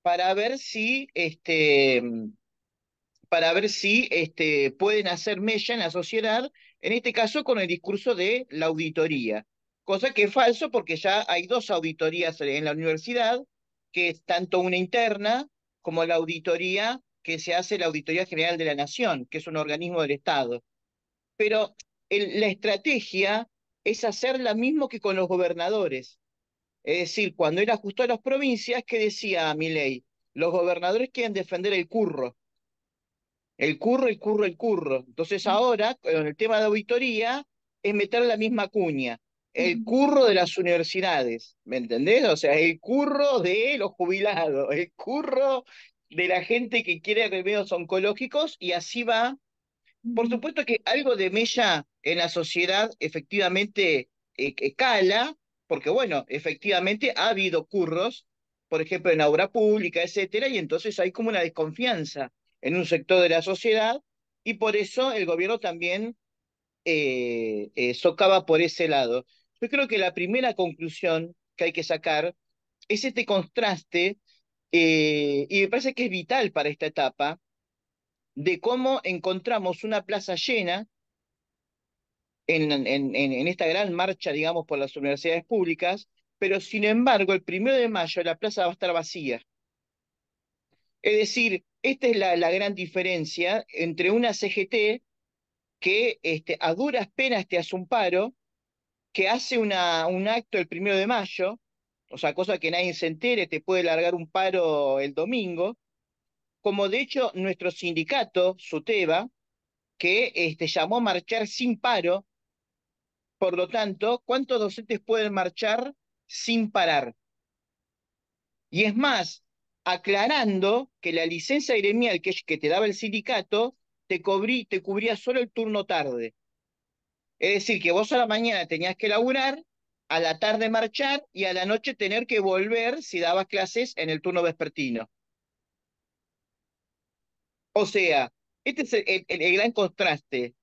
para ver si, pueden hacer mella en la sociedad, en este caso con el discurso de la auditoría, cosa que es falso porque ya hay dos auditorías en la universidad, que es tanto una interna como la auditoría que se hace la Auditoría General de la Nación, que es un organismo del Estado. Pero la estrategia es hacer la mismo que con los gobernadores. Es decir, cuando él ajustó a las provincias, ¿qué decía Milei? Los gobernadores quieren defender el curro. El curro, el curro, el curro. Entonces ahora, con el tema de auditoría, es meter la misma cuña. El curro de las universidades, ¿me entendés? O sea, el curro de los jubilados, el curro de la gente que quiere remedios oncológicos, y así va. Por supuesto que algo de mella en la sociedad efectivamente que cala, porque bueno, efectivamente ha habido curros, por ejemplo, en obra pública, etcétera, y entonces hay como una desconfianza en un sector de la sociedad, y por eso el gobierno también socava por ese lado. Yo creo que la primera conclusión que hay que sacar es este contraste, y me parece que es vital para esta etapa, de cómo encontramos una plaza llena en esta gran marcha, digamos, por las universidades públicas, pero sin embargo, el 1 de mayo la plaza va a estar vacía. Es decir, esta es la gran diferencia entre una CGT que a duras penas te hace un paro, que hace un acto el 1 de mayo, o sea, cosa que nadie se entere, te puede largar un paro el domingo, como de hecho nuestro sindicato, SUTEBA, que llamó a marchar sin paro. Por lo tanto, ¿cuántos docentes pueden marchar sin parar? Y es más, aclarando que la licencia gremial que te daba el sindicato te cubría solo el turno tarde. Es decir, que vos a la mañana tenías que laburar, a la tarde marchar y a la noche tener que volver si dabas clases en el turno vespertino. O sea, este es el gran contraste.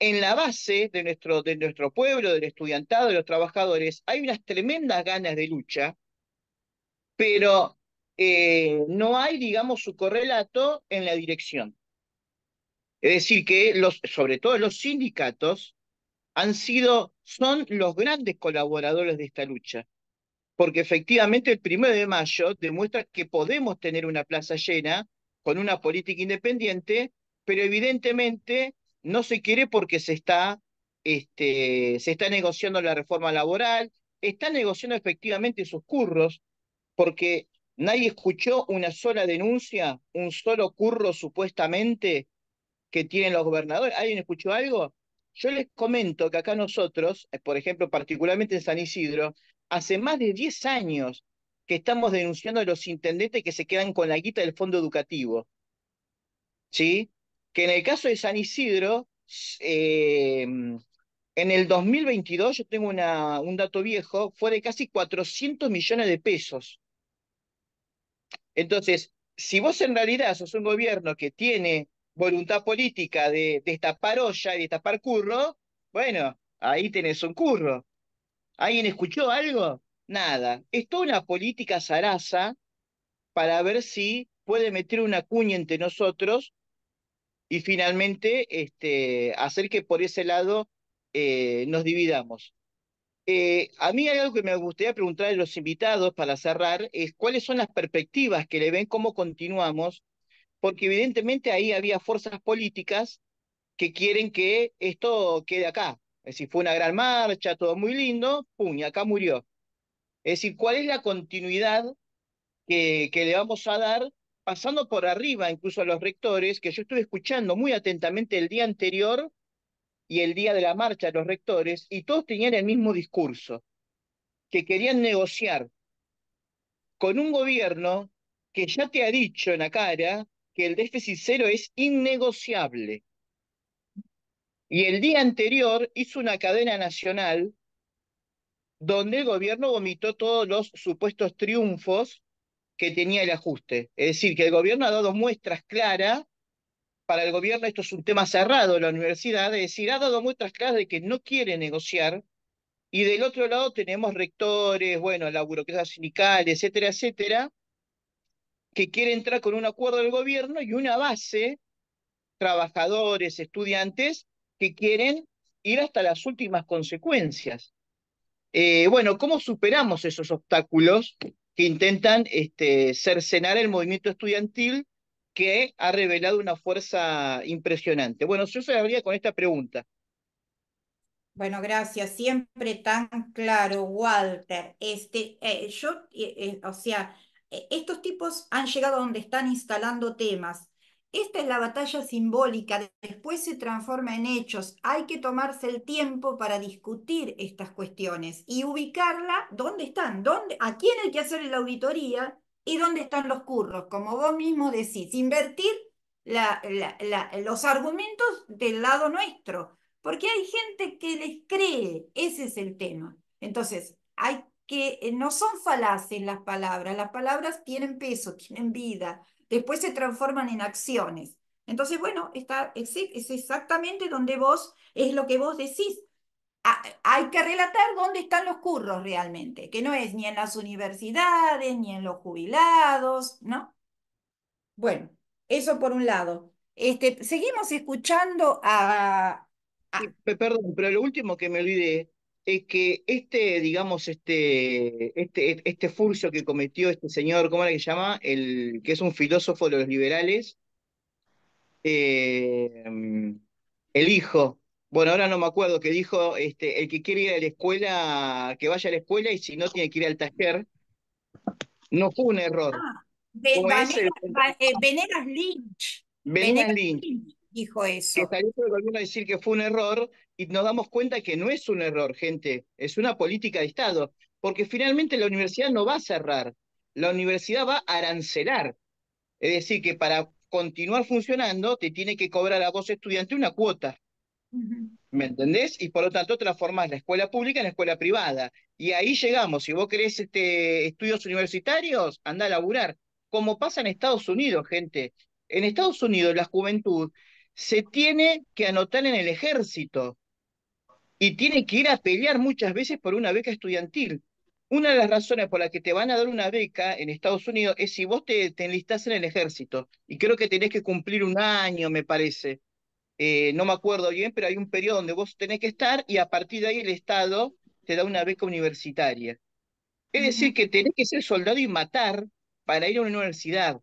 En la base de nuestro pueblo, del estudiantado, de los trabajadores, hay unas tremendas ganas de lucha, pero no hay, digamos, su correlato en la dirección. Es decir, que sobre todo los sindicatos son los grandes colaboradores de esta lucha, porque efectivamente el 1 de mayo demuestra que podemos tener una plaza llena con una política independiente, pero evidentemente no se quiere porque se está negociando la reforma laboral, está negociando efectivamente sus curros, porque nadie escuchó una sola denuncia, un solo curro supuestamente que tienen los gobernadores. ¿Alguien escuchó algo? Yo les comento que acá nosotros, por ejemplo, particularmente en San Isidro, hace más de 10 años que estamos denunciando a los intendentes que se quedan con la guita del fondo educativo, ¿sí? Que en el caso de San Isidro, en el 2022, yo tengo un dato viejo, fue de casi 400 millones de pesos. Entonces, si vos en realidad sos un gobierno que tiene voluntad política de destapar olla y destapar curro, bueno, ahí tenés un curro. ¿Alguien escuchó algo? Nada. Es toda una política zaraza para ver si puede meter una cuña entre nosotros y finalmente hacer que por ese lado nos dividamos. A mí hay algo que me gustaría preguntar a los invitados para cerrar, es cuáles son las perspectivas que le ven, cómo continuamos, porque evidentemente ahí había fuerzas políticas que quieren que esto quede acá. Es decir, fue una gran marcha, todo muy lindo, pum, y acá murió. Es decir, ¿cuál es la continuidad que le vamos a dar, pasando por arriba incluso a los rectores, que yo estuve escuchando muy atentamente el día anterior y el día de la marcha de los rectores, y todos tenían el mismo discurso, que querían negociar con un gobierno que ya te ha dicho en la cara que el déficit cero es innegociable. Y el día anterior hizo una cadena nacional donde el gobierno vomitó todos los supuestos triunfos que tenía el ajuste. Es decir, que el gobierno ha dado muestras claras, para el gobierno esto es un tema cerrado, la universidad, es decir, ha dado muestras claras de que no quiere negociar, y del otro lado tenemos rectores, bueno, la burocracia sindical, etcétera, etcétera, que quiere entrar con un acuerdo del gobierno y una base, trabajadores, estudiantes, que quieren ir hasta las últimas consecuencias. Bueno, ¿cómo superamos esos obstáculos que intentan cercenar el movimiento estudiantil que ha revelado una fuerza impresionante? Bueno, yo cerraría con esta pregunta.
Bueno, gracias. Siempre tan claro, Walter. O sea, estos tipos han llegado a donde están instalando temas. Esta es la batalla simbólica, después se transforma en hechos. Hay que tomarse el tiempo para discutir estas cuestiones y ubicarla dónde están, a quién hay que hacer la auditoría y dónde están los curros, como vos mismo decís, invertir los argumentos del lado nuestro porque hay gente que les cree, ese es el tema. Entonces, no son falaces las palabras tienen peso, tienen vida, después se transforman en acciones. Entonces, bueno, es exactamente es lo que vos decís. Hay que relatar dónde están los curros realmente, que no es ni en las universidades, ni en los jubilados, ¿no? Bueno, eso por un lado. Seguimos escuchando
Sí,
a
perdón, pero lo último que me olvidé es que digamos, este furcio que cometió este señor, ¿cómo era que se llama? El que es un filósofo de los liberales, eh, el hijo, bueno, ahora no me acuerdo, que dijo, el que quiere ir a la escuela, que vaya a la escuela y si no tiene que ir al taller, no fue un error. Como es
Venegas Lynch.
Venegas
Venegas
Lynch,
Lynch dijo
que
eso.
salió por el gobierno a decir que fue un error y nos damos cuenta que no es un error, gente, es una política de Estado, porque finalmente la universidad no va a cerrar, la universidad va a arancelar, es decir, que para continuar funcionando te tiene que cobrar a vos estudiante una cuota.
Ujú,
¿Me entendés? Y por lo tanto transformás la escuela pública en la escuela privada. Y ahí llegamos. Si vos querés estudios universitarios, anda a laburar. Como pasa en Estados Unidos, gente. En Estados Unidos la juventud se tiene que anotar en el ejército y tiene que ir a pelear muchas veces por una beca estudiantil. Una de las razones por las que te van a dar una beca en Estados Unidos es si vos te enlistás en el ejército. Y creo que tenés que cumplir un año, me parece, no me acuerdo bien, pero hay un periodo donde vos tenés que estar y a partir de ahí el Estado te da una beca universitaria. Es
ujú,
decir, que tenés que ser soldado y matar para ir a una universidad,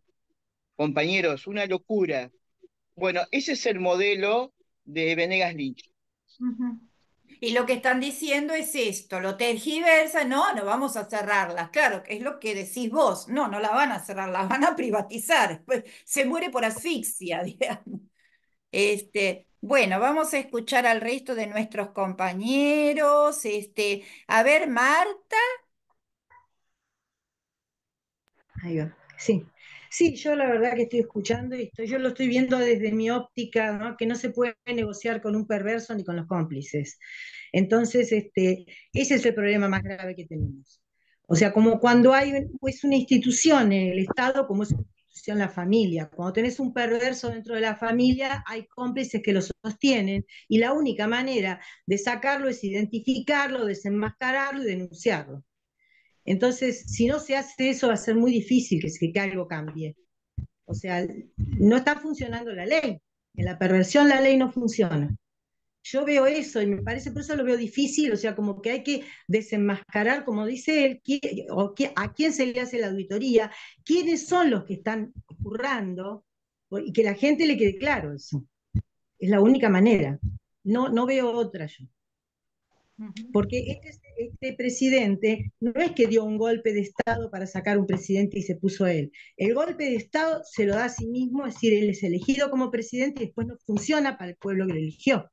compañeros, una locura. Bueno, ese es el modelo de Venegas Lynch.
ujú. Y lo que están diciendo es esto, lo tergiversan, no, no vamos a cerrarlas, claro, que es lo que decís vos, no, no la van a cerrar, las van a privatizar, pues se muere por asfixia, digamos. Bueno, vamos a escuchar al resto de nuestros compañeros, a ver, Marta.
Ahí va. Sí. Sí, yo la verdad que estoy escuchando esto, yo lo estoy viendo desde mi óptica, ¿no? Que no se puede negociar con un perverso ni con los cómplices. Entonces, ese es el problema más grave que tenemos. O sea, como cuando hay pues, una institución en el Estado, como es una institución la familia. Cuando tenés un perverso dentro de la familia, hay cómplices que lo sostienen, y la única manera de sacarlo es identificarlo, desenmascararlo y denunciarlo. Entonces, si no se hace eso, va a ser muy difícil que algo cambie. O sea, no está funcionando la ley. En la perversión la ley no funciona. Yo veo eso y me parece, por eso lo veo difícil, o sea, como que hay que desenmascarar, como dice él, a quién se le hace la auditoría, quiénes son los que están currando, y que la gente le quede claro eso. Es la única manera. No veo otra yo. Porque este presidente no es que dio un golpe de Estado para sacar un presidente y se puso a él. El golpe de Estado se lo da a sí mismo, es decir, él es elegido como presidente y después no funciona para el pueblo que lo eligió.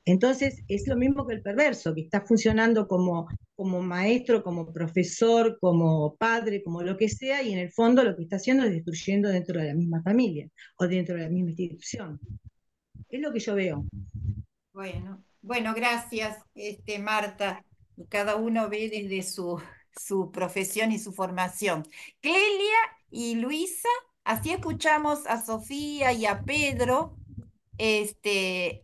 Entonces, es lo mismo que el perverso, que está funcionando como maestro, como profesor, como padre, como lo que sea, y en el fondo lo que está haciendo es destruyendo dentro de la misma familia o dentro de la misma institución. Es lo que yo veo.
Bueno, gracias, Marta. Cada uno ve desde su profesión y su formación. Clelia y Luisa, así escuchamos a Sofía y a Pedro,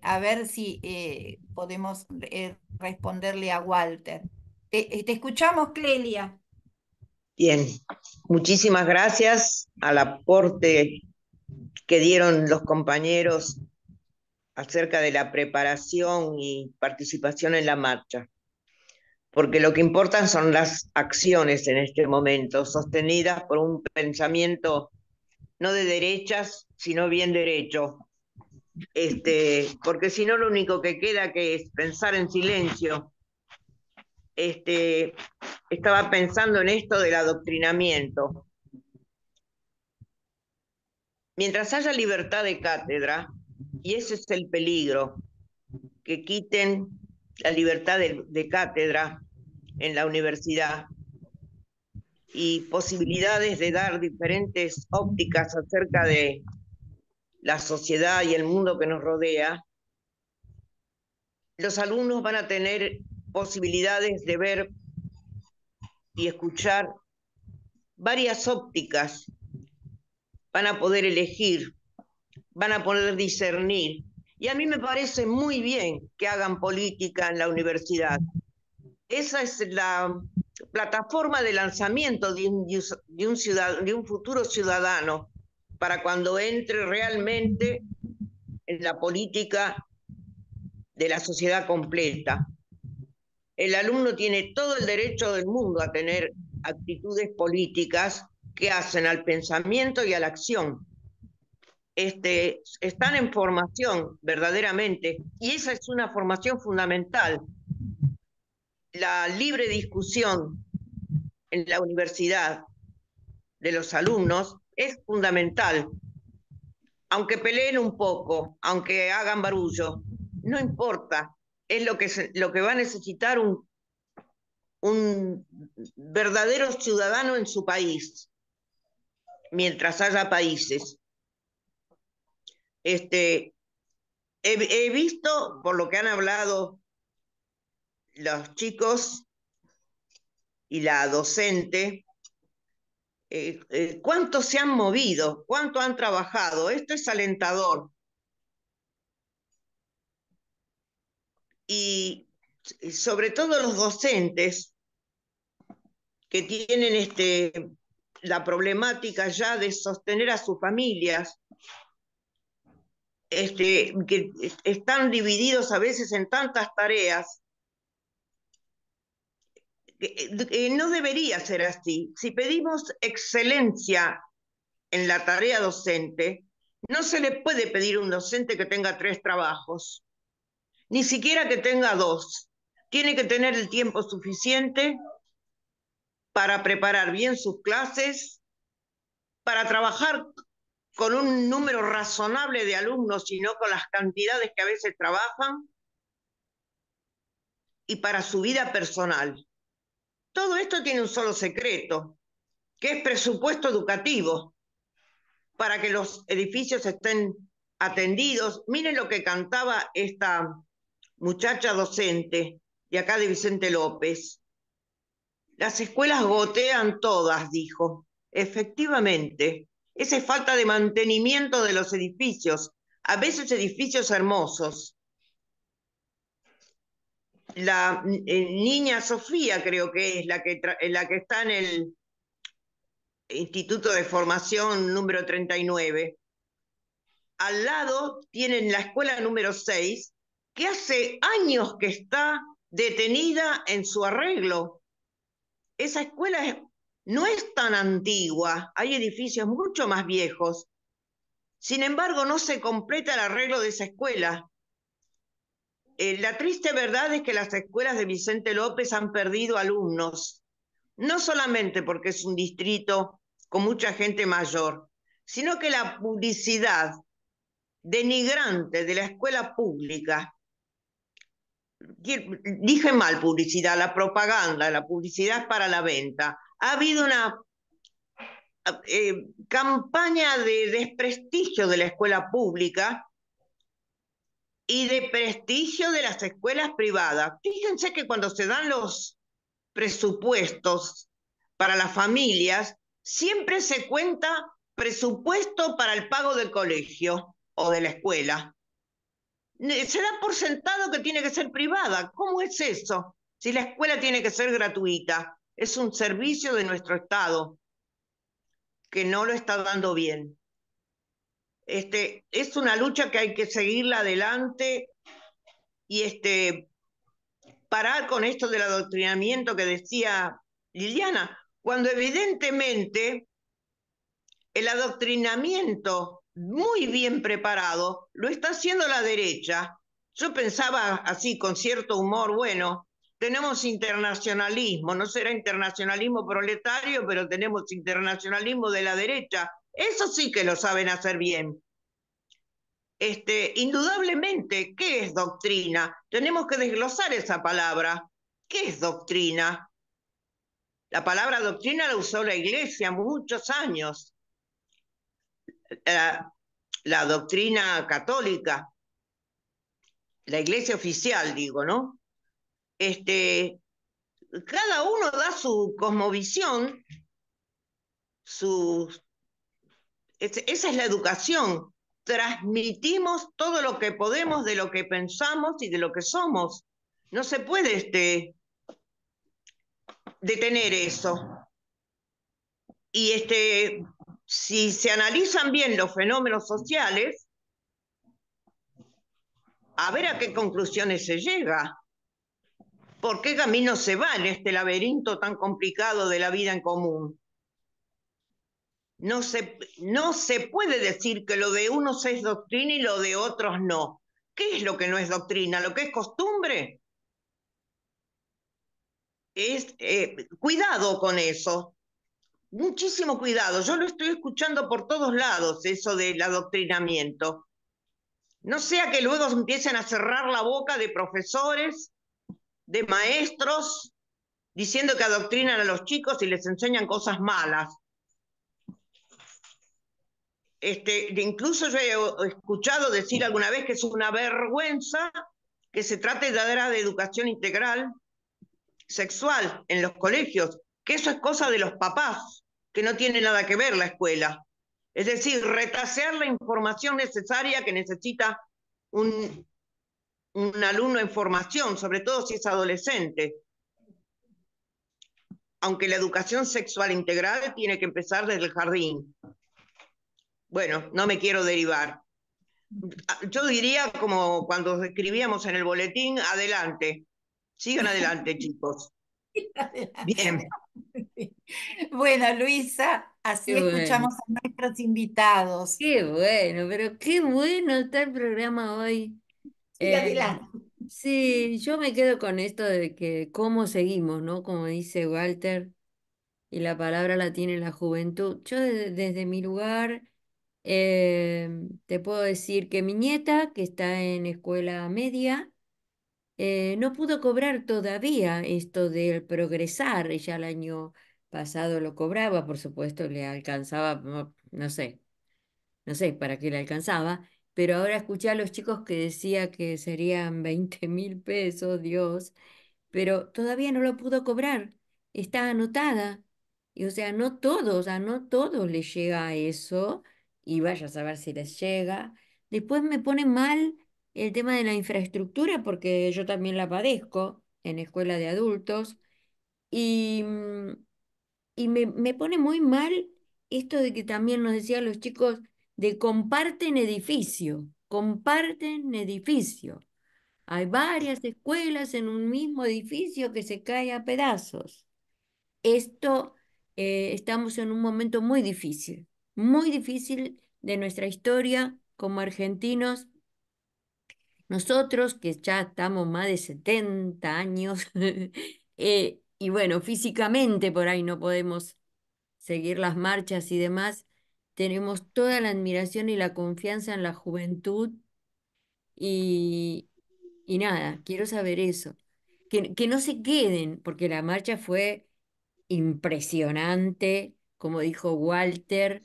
a ver si podemos responderle a Walter. Te escuchamos, Clelia.
Bien, muchísimas gracias al aporte que dieron los compañeros acerca de la preparación y participación en la marcha, porque lo que importan son las acciones en este momento, sostenidas por un pensamiento no de derechas, sino bien derecho, porque si no lo único que queda que es pensar en silencio. Estaba pensando en esto del adoctrinamiento. Mientras haya libertad de cátedra, y ese es el peligro, que quiten la libertad de cátedra en la universidad y posibilidades de dar diferentes ópticas acerca de la sociedad y el mundo que nos rodea, los alumnos van a tener posibilidades de ver y escuchar varias ópticas, van a poder elegir, van a poder discernir. Y a mí me parece muy bien que hagan política en la universidad. Esa es la plataforma de lanzamiento de un futuro ciudadano para cuando entre realmente en la política de la sociedad completa. El alumno tiene todo el derecho del mundo a tener actitudes políticas que hacen al pensamiento y a la acción. Están en formación verdaderamente, y esa es una formación fundamental. La libre discusión en la universidad de los alumnos es fundamental. Aunque peleen un poco, aunque hagan barullo, no importa, es lo que va a necesitar un verdadero ciudadano en su país, mientras haya países. He visto, por lo que han hablado los chicos y la docente, cuánto se han movido, cuánto han trabajado. Esto es alentador. Y sobre todo los docentes que tienen la problemática ya de sostener a sus familias, que están divididos a veces en tantas tareas. No debería ser así. Si pedimos excelencia en la tarea docente, no se le puede pedir a un docente que tenga 3 trabajos, ni siquiera que tenga 2. Tiene que tener el tiempo suficiente para preparar bien sus clases, para trabajar con un número razonable de alumnos y no con las cantidades que a veces trabajan, y para su vida personal. Todo esto tiene un solo secreto, que es presupuesto educativo, para que los edificios estén atendidos. Miren lo que cantaba esta muchacha docente de acá de Vicente López. Las escuelas gotean todas, dijo. Efectivamente, esa es falta de mantenimiento de los edificios, a veces edificios hermosos. La niña Sofía, creo que es la que está en el Instituto de Formación número 39, al lado tienen la escuela número 6, que hace años que está detenida en su arreglo. Esa escuela no es tan antigua, hay edificios mucho más viejos. Sin embargo, no se completa el arreglo de esa escuela. La triste verdad es que las escuelas de Vicente López han perdido alumnos, no solamente porque es un distrito con mucha gente mayor, sino que la publicidad denigrante de la escuela pública, dije mal publicidad, la propaganda, la publicidad para la venta, ha habido una campaña de desprestigio de la escuela pública y de prestigio de las escuelas privadas. Fíjense que cuando se dan los presupuestos para las familias, siempre se cuenta presupuesto para el pago del colegio o de la escuela. Se da por sentado que tiene que ser privada. ¿Cómo es eso? Si la escuela tiene que ser gratuita, es un servicio de nuestro Estado que no lo está dando bien. Es una lucha que hay que seguirla adelante y parar con esto del adoctrinamiento que decía Liliana, cuando evidentemente el adoctrinamiento muy bien preparado lo está haciendo la derecha. Yo pensaba así, con cierto humor, bueno, tenemos internacionalismo, no será internacionalismo proletario, pero tenemos internacionalismo de la derecha. Eso sí que lo saben hacer bien. Indudablemente, ¿qué es doctrina? Tenemos que desglosar esa palabra. ¿Qué es doctrina? La palabra doctrina la usó la Iglesia muchos años. La doctrina católica, la Iglesia oficial, digo, ¿no? Cada uno da su cosmovisión, esa es la educación. Transmitimos todo lo que podemos de lo que pensamos y de lo que somos. No se puede detener eso. Y si se analizan bien los fenómenos sociales, a ver a qué conclusiones se llega. ¿Por qué camino se va en este laberinto tan complicado de la vida en común? No se puede decir que lo de unos es doctrina y lo de otros no. ¿Qué es lo que no es doctrina? ¿Lo que es costumbre? Cuidado con eso. Muchísimo cuidado. Yo lo estoy escuchando por todos lados, eso del adoctrinamiento. No sea que luego empiecen a cerrar la boca de profesores, de maestros, diciendo que adoctrinan a los chicos y les enseñan cosas malas. Incluso yo he escuchado decir alguna vez que es una vergüenza que se trate de dar de educación integral sexual en los colegios, que eso es cosa de los papás, que no tiene nada que ver la escuela. Es decir, retasear la información necesaria que necesita un alumno en formación, sobre todo si es adolescente. Aunque la educación sexual integral tiene que empezar desde el jardín. Bueno, no me quiero derivar. Yo diría, como cuando escribíamos en el boletín, adelante. Sigan adelante, chicos. Bien.
Bueno, Luisa, así
Qué bueno,
escuchamos a nuestros invitados.
qué bueno, pero qué bueno está el programa hoy.
Sí,
Eh,
adelante.
sí, yo me quedo con esto de que cómo seguimos, ¿no? Como dice Walter, y la palabra la tiene la juventud. Yo desde mi lugar te puedo decir que mi nieta, que está en escuela media, no pudo cobrar todavía esto del progresar. Ella el año pasado lo cobraba, por supuesto, le alcanzaba, no sé para qué le alcanzaba, pero ahora escuché a los chicos que decía que serían 20.000 pesos, Dios, pero todavía no lo pudo cobrar, está anotada. Y o sea, no todos, a no todos les llega a eso, y vaya a saber si les llega. Después me pone mal el tema de la infraestructura, porque yo también la padezco en escuela de adultos, y, y me pone muy mal esto de que también nos decían los chicos, de comparten edificio, comparten edificio. Hay varias escuelas en un mismo edificio que se cae a pedazos. Esto, estamos en un momento muy difícil de nuestra historia como argentinos. Nosotros, que ya estamos más de 70 años, y bueno, físicamente por ahí no podemos seguir las marchas y demás, tenemos toda la admiración y la confianza en la juventud y, y nada, quiero saber eso. Que no se queden, porque la marcha fue impresionante, como dijo Walter,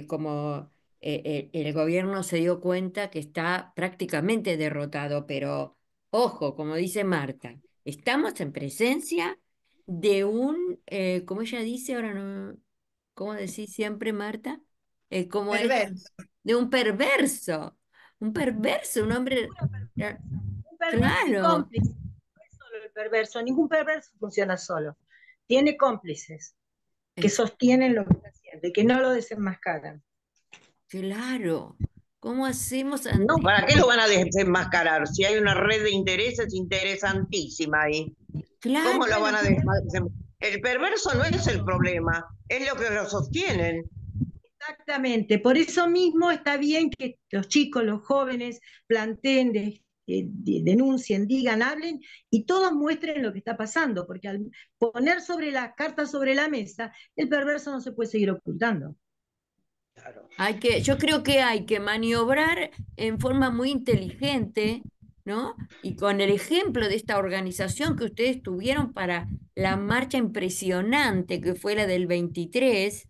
como el gobierno se dio cuenta que está prácticamente derrotado, pero ojo, como dice Marta, estamos en presencia de un, como ella dice, ahora no, ¿cómo decís siempre, Marta? ¿Cómo es?
Perverso.
De un perverso, un hombre,
Un perverso y
claro.
cómplice. No es solo el perverso, ningún perverso funciona solo. Tiene cómplices que sostienen lo que está haciendo y que no lo desenmascaran.
Claro. ¿Cómo hacemos
No,
ante
¿para qué lo
esto?
van a desenmascarar? Si hay una red de intereses interesantísima ahí.
Claro,
¿Cómo lo
Bueno,
van a desenmascarar? El perverso no es el problema, es lo que lo sostienen.
Exactamente, por eso mismo está bien que los chicos, los jóvenes planteen, denuncien, digan, hablen y todos muestren lo que está pasando, porque al poner sobre las cartas sobre la mesa, el perverso no se puede seguir ocultando.
yo creo que hay que maniobrar en forma muy inteligente, ¿no? Y con el ejemplo de esta organización que ustedes tuvieron para la marcha impresionante que fue la del 23,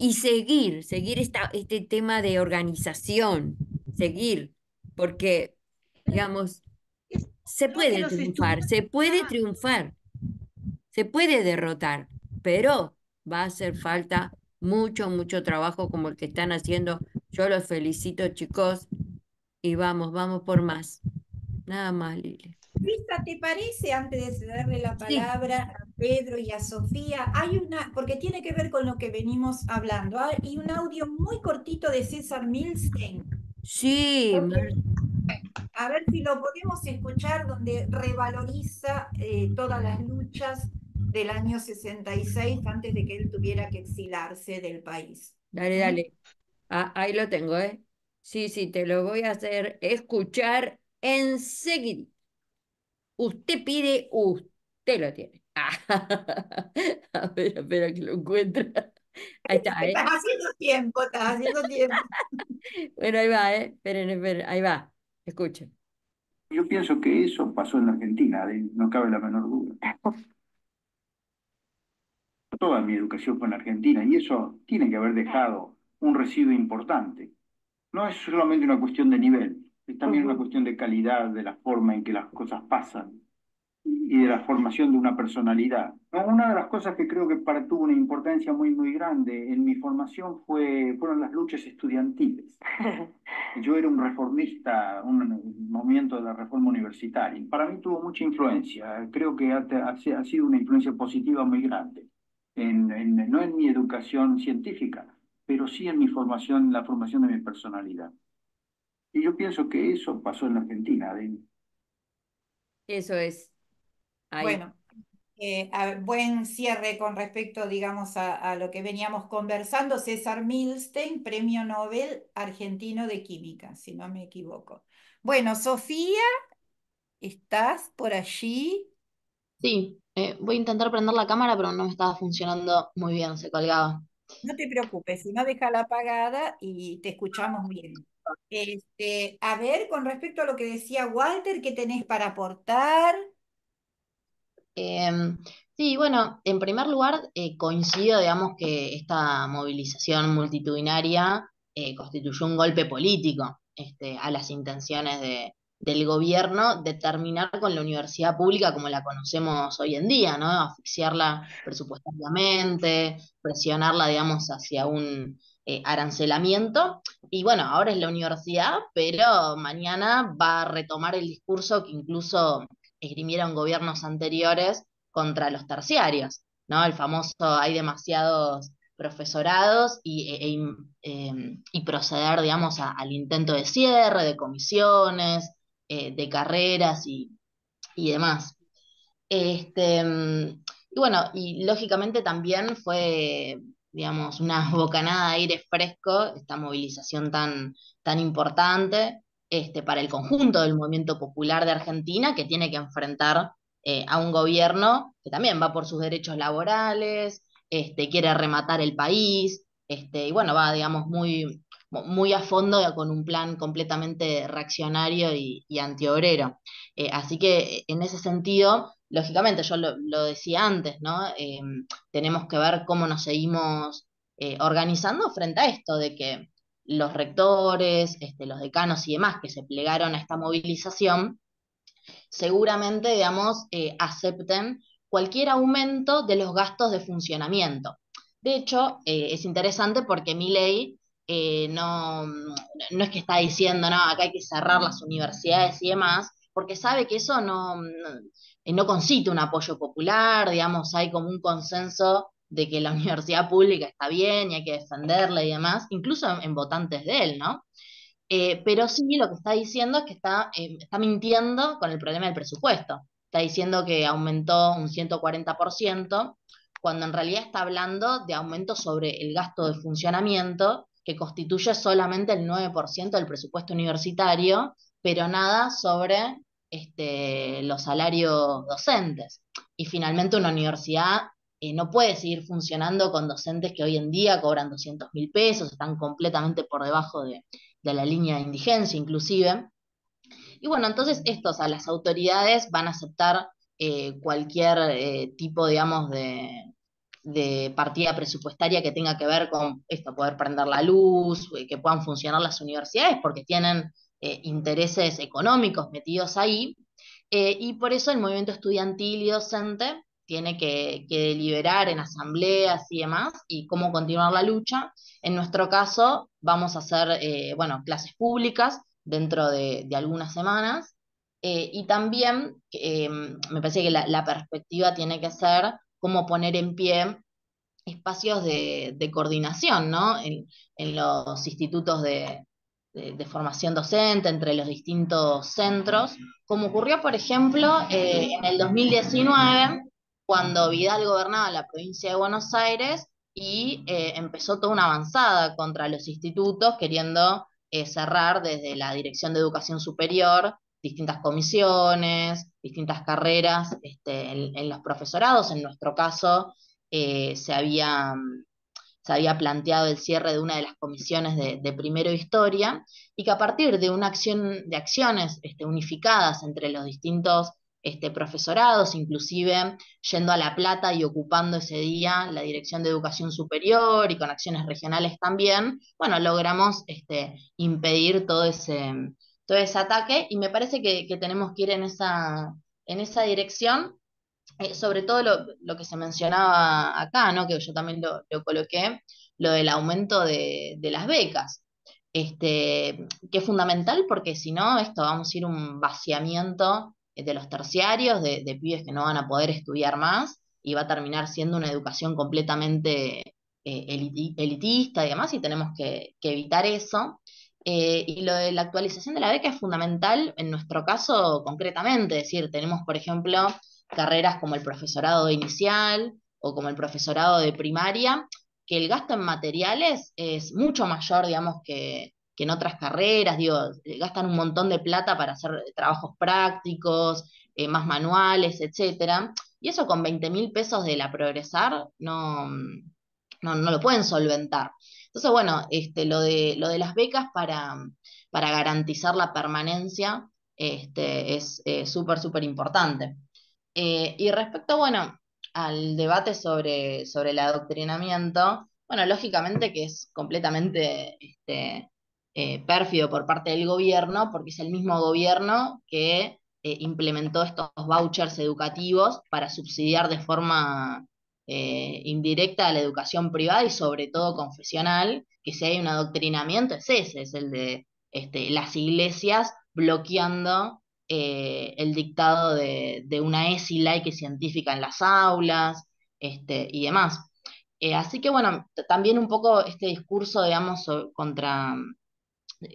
y seguir este tema de organización, seguir, porque, digamos,
Es
se
lo que
puede
los
triunfar,
estudiantes
se puede triunfar. Se puede derrotar, pero va a hacer falta mucho trabajo como el que están haciendo. Yo los felicito, chicos, y vamos por más. Nada más, Lili.
Luisa, ¿te parece, antes de cederle la
Sí,
palabra a Pedro y a Sofía, hay una, porque tiene que ver con lo que venimos hablando, hay un audio muy cortito de César Milstein,
sí,
a ver si lo podemos escuchar, donde revaloriza todas las luchas del año 66 antes de que él tuviera que exilarse del país.
dale,
¿Mm?
dale. Ah, ahí lo tengo, ¿eh? Sí, sí, te lo voy a hacer escuchar enseguida. Usted pide, usted lo tiene. A ver, espera que lo encuentre. Ahí está, ¿eh?
Estás haciendo tiempo, estás haciendo tiempo.
Bueno, ahí va, ¿eh? Esperen, ahí va. Escuchen.
Yo pienso que eso pasó en la Argentina, no cabe la menor duda. Toda mi educación fue en Argentina y eso tiene que haber dejado un residuo importante. No es solamente una cuestión de nivel, es también una cuestión de calidad, de la forma en que las cosas pasan y de la formación de una personalidad. No, una de las cosas que creo que tuvo una importancia muy grande en mi formación fueron las luchas estudiantiles. Yo era un reformista, un movimiento de la reforma universitaria. Para mí tuvo mucha influencia. Creo que ha sido una influencia positiva muy grande. No en mi educación científica, pero sí en mi formación, la formación de mi personalidad. Y yo pienso que eso pasó en la Argentina.
Eso es. Ahí.
Bueno, buen cierre con respecto, digamos, a lo que veníamos conversando. César Milstein, Premio Nobel argentino de Química, si no me equivoco. Bueno, Sofía, ¿estás por allí?
Sí, voy a intentar prender la cámara, pero no me estaba funcionando muy bien, se colgaba.
No te preocupes, si no, déjala apagada y te escuchamos bien. A ver, con respecto a lo que decía Walter, ¿qué tenés para aportar?
Sí, bueno, en primer lugar, coincido, digamos, que esta movilización multitudinaria constituyó un golpe político a las intenciones del gobierno de terminar con la universidad pública como la conocemos hoy en día, ¿no? Asfixiarla presupuestariamente, presionarla, digamos, hacia un arancelamiento. Y bueno, ahora es la universidad, pero mañana va a retomar el discurso que incluso esgrimieron gobiernos anteriores contra los terciarios, ¿no? El famoso hay demasiados profesorados y proceder, digamos, al intento de cierre, de comisiones, de carreras y demás. Y bueno, y lógicamente también fue, digamos, una bocanada de aire fresco, esta movilización tan importante para el conjunto del movimiento popular de Argentina, que tiene que enfrentar a un gobierno que también va por sus derechos laborales, quiere rematar el país, y bueno, va, digamos, muy a fondo con un plan completamente reaccionario y antiobrero. Así que en ese sentido, lógicamente, yo lo decía antes, ¿no? Tenemos que ver cómo nos seguimos organizando frente a esto de que los rectores, los decanos y demás que se plegaron a esta movilización, seguramente, digamos, acepten cualquier aumento de los gastos de funcionamiento. De hecho, es interesante porque Milei no es que está diciendo, no, acá hay que cerrar las universidades y demás, porque sabe que eso no concita un apoyo popular, digamos, hay como un consenso de que la universidad pública está bien y hay que defenderla y demás, incluso en votantes de él, ¿no? Pero sí lo que está diciendo es que está mintiendo con el problema del presupuesto. Está diciendo que aumentó un 140%, cuando en realidad está hablando de aumento sobre el gasto de funcionamiento, que constituye solamente el 9% del presupuesto universitario, pero nada sobre los salarios docentes. Y finalmente una universidad no puede seguir funcionando con docentes que hoy en día cobran 200.000 pesos, están completamente por debajo de la línea de indigencia inclusive. Y bueno, entonces las autoridades van a aceptar cualquier tipo, digamos, de partida presupuestaria que tenga que ver con esto, poder prender la luz, que puedan funcionar las universidades, porque tienen intereses económicos metidos ahí, y por eso el movimiento estudiantil y docente tiene que deliberar en asambleas y demás, y cómo continuar la lucha. En nuestro caso, vamos a hacer, bueno, clases públicas dentro de algunas semanas, y también me parece que la perspectiva tiene que ser cómo poner en pie espacios de coordinación, ¿no? En los institutos de formación docente, entre los distintos centros, como ocurrió, por ejemplo, en el 2019, cuando Vidal gobernaba la provincia de Buenos Aires y empezó toda una avanzada contra los institutos, queriendo cerrar desde la Dirección de Educación Superior distintas comisiones, distintas carreras en los profesorados. En nuestro caso, se había planteado el cierre de una de las comisiones de Primero Historia, y que a partir de una acción, de acciones unificadas entre los distintos profesorados, inclusive yendo a La Plata y ocupando ese día la Dirección de Educación Superior y con acciones regionales también, bueno, logramos impedir todo ese ataque, y me parece que tenemos que ir en esa dirección. Sobre todo lo que se mencionaba acá, ¿no? Que yo también lo coloqué, lo del aumento de las becas, que es fundamental porque si no, vamos a ir un vaciamiento de los terciarios, de pibes que no van a poder estudiar más, y va a terminar siendo una educación completamente elitista y demás, y tenemos que evitar eso. Y lo de la actualización de la beca es fundamental en nuestro caso concretamente, es decir, tenemos, por ejemplo, carreras como el profesorado inicial o como el profesorado de primaria, que el gasto en materiales es mucho mayor, digamos, que en otras carreras, digo, gastan un montón de plata para hacer trabajos prácticos, más manuales, etcétera, y eso con 20.000 pesos de la Progresar no lo pueden solventar. Entonces, bueno, lo de las becas para garantizar la permanencia es súper importante. Y respecto, bueno, al debate sobre el adoctrinamiento, bueno, lógicamente que es completamente pérfido por parte del gobierno, porque es el mismo gobierno que implementó estos vouchers educativos para subsidiar de forma indirecta la educación privada y sobre todo confesional, que si hay un adoctrinamiento es ese, es el de las iglesias bloqueando el dictado de una ESI laica y científica en las aulas, y demás. Así que bueno, también un poco este discurso, digamos, contra,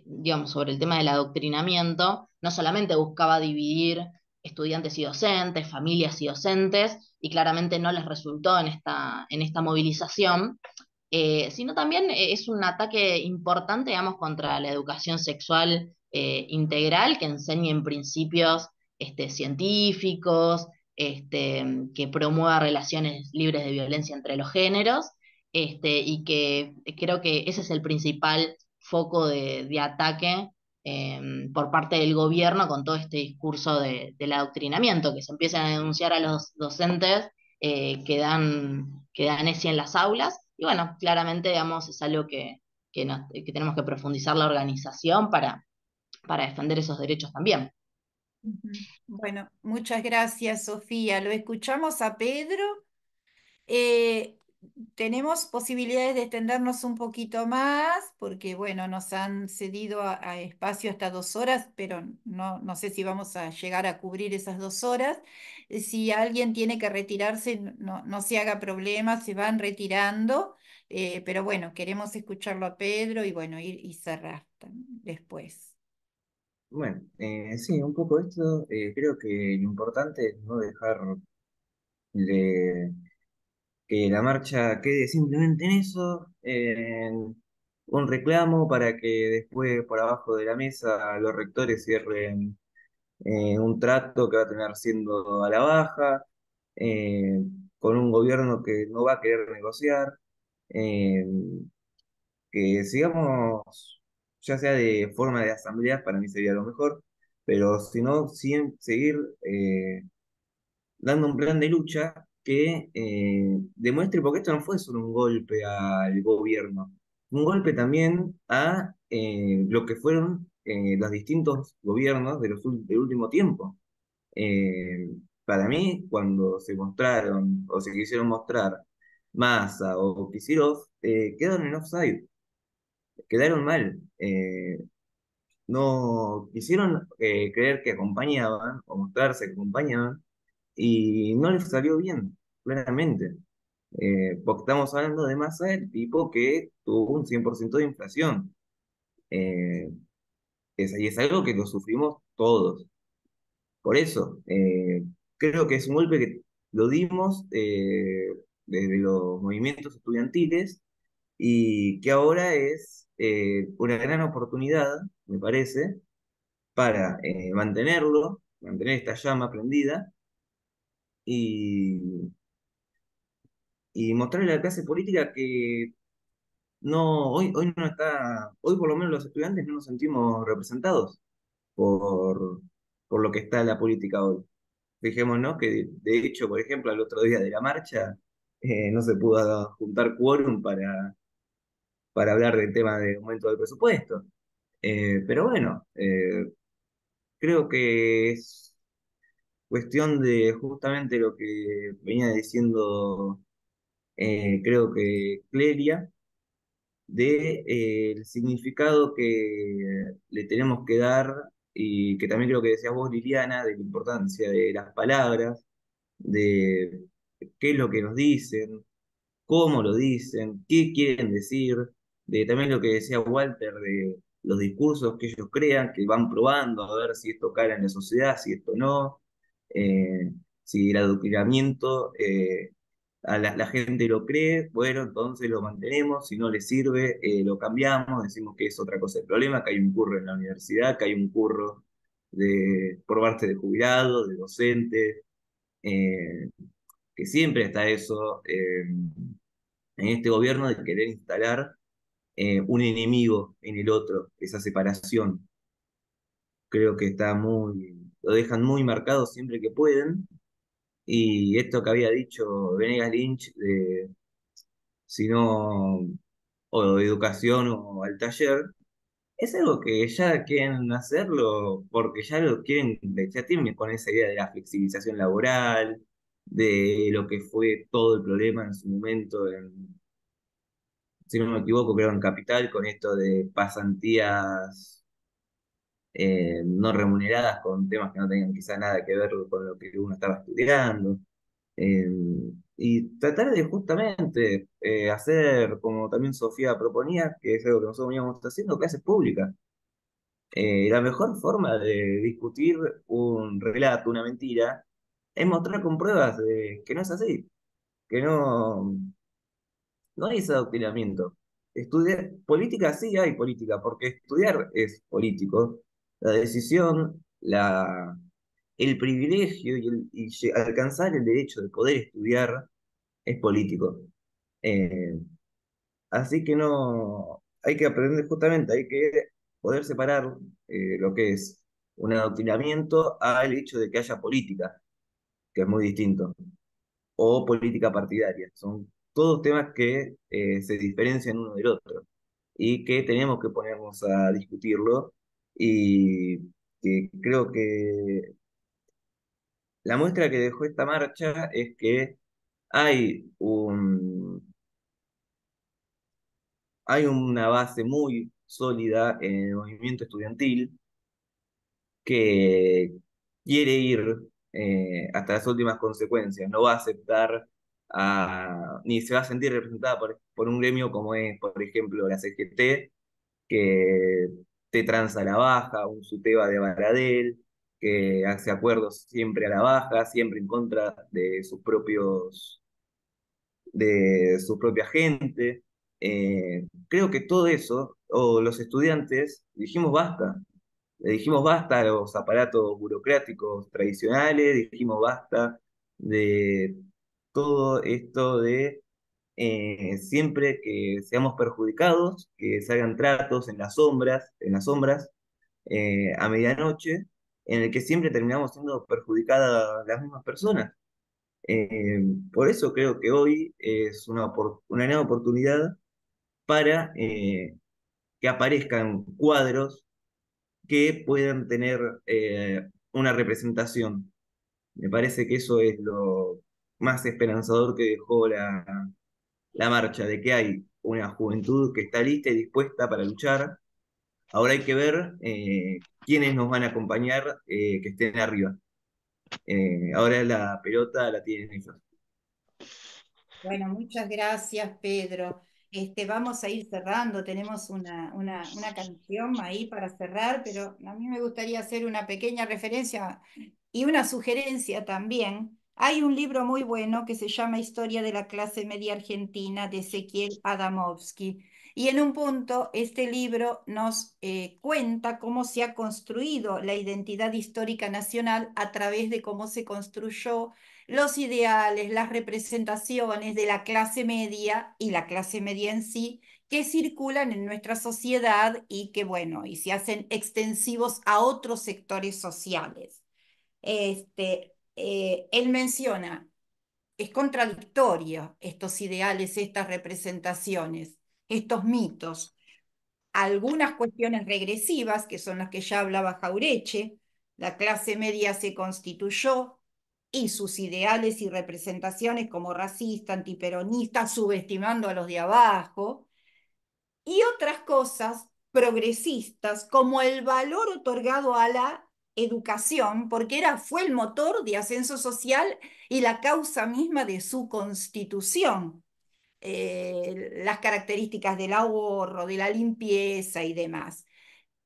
digamos, sobre el tema del adoctrinamiento, no solamente buscaba dividir estudiantes y docentes, familias y docentes, y claramente no les resultó en esta movilización, sino también es un ataque importante, digamos, contra la educación sexual integral, que enseñe principios científicos, que promueva relaciones libres de violencia entre los géneros, y que creo que ese es el principal foco de ataque por parte del gobierno con todo este discurso del adoctrinamiento, que se empiezan a denunciar a los docentes que dan ESI en las aulas. Y bueno, claramente, digamos, es algo que tenemos que profundizar la organización para defender esos derechos también.
Ujú. Bueno, muchas gracias, Sofía. Lo escuchamos a Pedro. Eh, Tenemos posibilidades de extendernos un poquito más porque, bueno, nos han cedido a espacio hasta 2 horas, pero no sé si vamos a llegar a cubrir esas 2 horas. Si alguien tiene que retirarse, no se haga problema, se van retirando, pero bueno, queremos escucharlo a Pedro y bueno, ir y cerrar después.
Bueno, sí, un poco esto, creo que lo importante es no dejar de que la marcha quede simplemente en eso, en un reclamo para que después por abajo de la mesa los rectores cierren un trato que va a terminar siendo a la baja, eh, con un gobierno que no va a querer negociar, eh, que sigamos, ya sea de forma de asambleas, para mí sería lo mejor, pero si no, seguir dando un plan de lucha que demuestre, porque esto no fue solo un golpe al gobierno, un golpe también a lo que fueron los distintos gobiernos del último tiempo. Eh, para mí, cuando se mostraron o se quisieron mostrar Massa o Kicillof, quedaron en offside, quedaron mal. No quisieron creer que acompañaban o mostrarse que acompañaban y no les salió bien, claramente. Porque estamos hablando de Massa, el tipo que tuvo un 100% de inflación. Eh, y es algo que lo sufrimos todos. Por eso, creo que es un golpe que lo dimos desde los movimientos estudiantiles y que ahora es una gran oportunidad, me parece, para mantener esta llama prendida y, y mostrarle a la clase política que no, hoy no está, hoy por lo menos los estudiantes no nos sentimos representados por, por lo que está la política hoy. Fijémonos que de hecho, por ejemplo, al otro día de la marcha no se pudo juntar quórum para hablar del tema de aumento del presupuesto. Pero bueno, creo que es cuestión de justamente lo que venía diciendo, creo que Clelia, de el significado que le tenemos que dar y que también creo que decías vos, Liliana, de la importancia de las palabras, de qué es lo que nos dicen, cómo lo dicen, qué quieren decir, de también lo que decía Walter, de los discursos que ellos crean, que van probando a ver si esto cala en la sociedad, si esto no, si el adoctrinamiento a la gente lo cree, bueno, entonces lo mantenemos, si no le sirve, lo cambiamos, decimos que es otra cosa el problema, que hay un curro en la universidad, que hay un curro por parte de jubilados, de docentes, eh, que siempre está eso en este gobierno de querer instalar un enemigo en el otro, esa separación. Creo que lo dejan muy marcado siempre que pueden. Y esto que había dicho Venegas Lynch, de si no, o educación o al taller, es algo que ya quieren hacerlo porque ya lo quieren, ya tienen con esa idea de la flexibilización laboral, de lo que fue todo el problema en su momento si no me equivoco, creo en Capital, con esto de pasantías no remuneradas con temas que no tenían quizá nada que ver con lo que uno estaba estudiando. Eh, y tratar de justamente hacer, como también Sofía proponía, que es algo que nosotros veníamos haciendo, clases públicas. La mejor forma de discutir un relato, una mentira, es mostrar con pruebas de que no es así, que no hay ese adoctrinamiento. Estudiar política, sí hay política, porque estudiar es político. La decisión, el privilegio y alcanzar el derecho de poder estudiar es político. Eh, Así que no, hay que aprender justamente, hay que poder separar lo que es un adoctrinamiento al hecho de que haya política, que es muy distinto, o política partidaria. Son todos temas que se diferencian uno del otro y que tenemos que ponernos a discutirlo y que creo que la muestra que dejó esta marcha es que hay hay una base muy sólida en el movimiento estudiantil que quiere ir hasta las últimas consecuencias, no va a aceptar ni se va a sentir representada por un gremio como es, por ejemplo, la CGT, que te transa a la baja, un Suteba de Baradel, que hace acuerdos siempre a la baja, siempre en contra de su propia gente. Creo que todo eso, o los estudiantes, dijimos basta. Le dijimos basta a los aparatos burocráticos tradicionales, dijimos basta de todo esto de siempre que seamos perjudicados, que se hagan tratos en las sombras, a medianoche, en el que siempre terminamos siendo perjudicadas las mismas personas. Eh, por eso creo que hoy es una nueva oportunidad para que aparezcan cuadros que puedan tener una representación. Me parece que eso es lo más esperanzador que dejó la marcha, de que hay una juventud que está lista y dispuesta para luchar. Ahora hay que ver quiénes nos van a acompañar que estén arriba. Ahora la pelota la tienen ellos.
Bueno, muchas gracias, Pedro. Vamos a ir cerrando, tenemos una canción ahí para cerrar, pero a mí me gustaría hacer una pequeña referencia y una sugerencia también. Hay un libro muy bueno que se llama Historia de la clase media argentina de Ezequiel Adamovsky. Y en un punto, este libro nos cuenta cómo se ha construido la identidad histórica nacional a través de cómo se construyó los ideales, las representaciones de la clase media y la clase media en sí, que circulan en nuestra sociedad y que, bueno, y se hacen extensivos a otros sectores sociales. Él menciona, es contradictorio estos ideales, estas representaciones, estos mitos, algunas cuestiones regresivas, que son las que ya hablaba Jaureche, la clase media se constituyó y sus ideales y representaciones como racista, antiperonista, subestimando a los de abajo, y otras cosas progresistas como el valor otorgado a la educación, porque fue el motor de ascenso social y la causa misma de su constitución, las características del ahorro, de la limpieza y demás.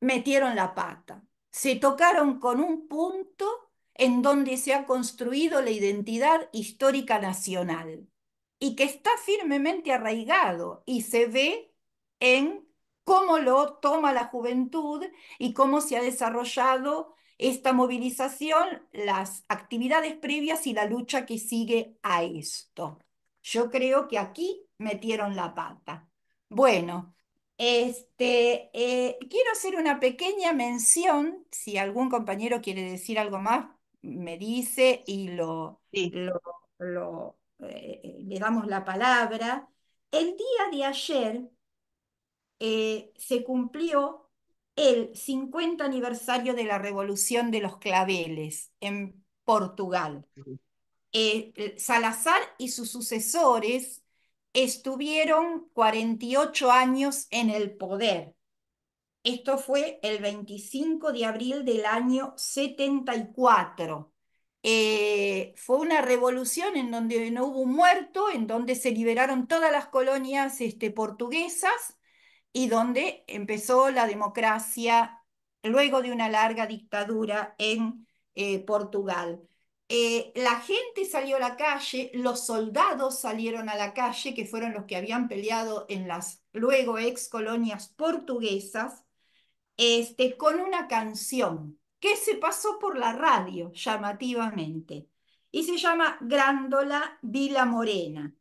Metieron la pata. Se tocaron con un punto en donde se ha construido la identidad histórica nacional y que está firmemente arraigado y se ve en cómo lo toma la juventud y cómo se ha desarrollado esta movilización, las actividades previas y la lucha que sigue a esto. Yo creo que aquí metieron la pata. Bueno, quiero hacer una pequeña mención, si algún compañero quiere decir algo más, me dice y
Sí,
le damos la palabra. El día de ayer se cumplió el 50 aniversario de la Revolución de los Claveles en Portugal. Salazar y sus sucesores estuvieron 48 años en el poder. Esto fue el 25 de abril del año 74. Fue una revolución en donde no hubo un muerto, en donde se liberaron todas las colonias portuguesas y donde empezó la democracia luego de una larga dictadura en Portugal. La gente salió a la calle, los soldados salieron a la calle, que fueron los que habían peleado en las luego ex colonias portuguesas, con una canción que se pasó por la radio llamativamente y se llama Grándola Vila Morena.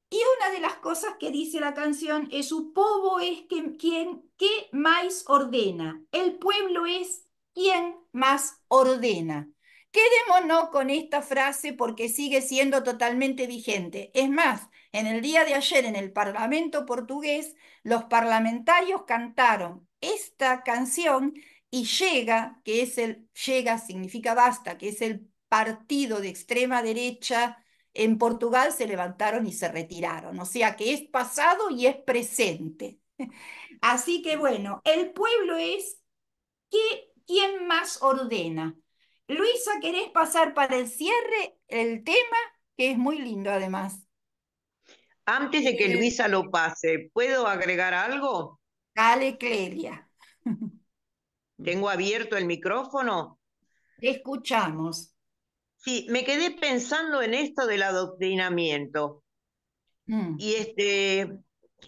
Y una de las cosas que dice la canción es: "Su povo es quien que más ordena, el pueblo es quien más ordena". Quedémonos con esta frase porque sigue siendo totalmente vigente. Es más, en el día de ayer en el Parlamento portugués, los parlamentarios cantaron esta canción y Llega significa basta, que es el partido de extrema derecha en Portugal, se levantaron y se retiraron. O sea que es pasado y es presente. Así que bueno, el pueblo es quien más ordena. Luisa, ¿querés pasar para el cierre el tema? Que es muy lindo además.
Antes de que Luisa lo pase, ¿puedo agregar algo?
Dale, Clelia.
¿Tengo abierto el micrófono?
Te escuchamos.
Sí, me quedé pensando en esto del adoctrinamiento
Mm.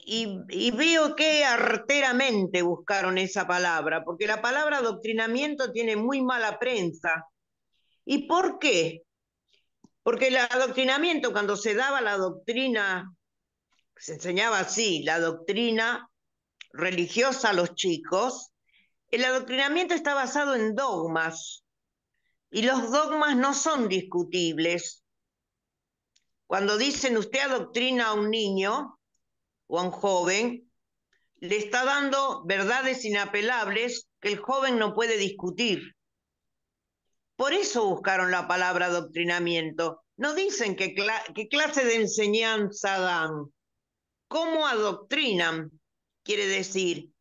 y veo que arteramente buscaron esa palabra, porque la palabra adoctrinamiento tiene muy mala prensa. ¿Y por qué? Porque el adoctrinamiento, cuando se daba la doctrina, se enseñaba así, la doctrina religiosa a los chicos, el adoctrinamiento está basado en dogmas, y los dogmas no son discutibles. Cuando dicen usted adoctrina a un niño o a un joven, le está dando verdades inapelables que el joven no puede discutir. Por eso buscaron la palabra adoctrinamiento. No dicen qué clase de enseñanza dan. ¿Cómo adoctrinan? Quiere decir,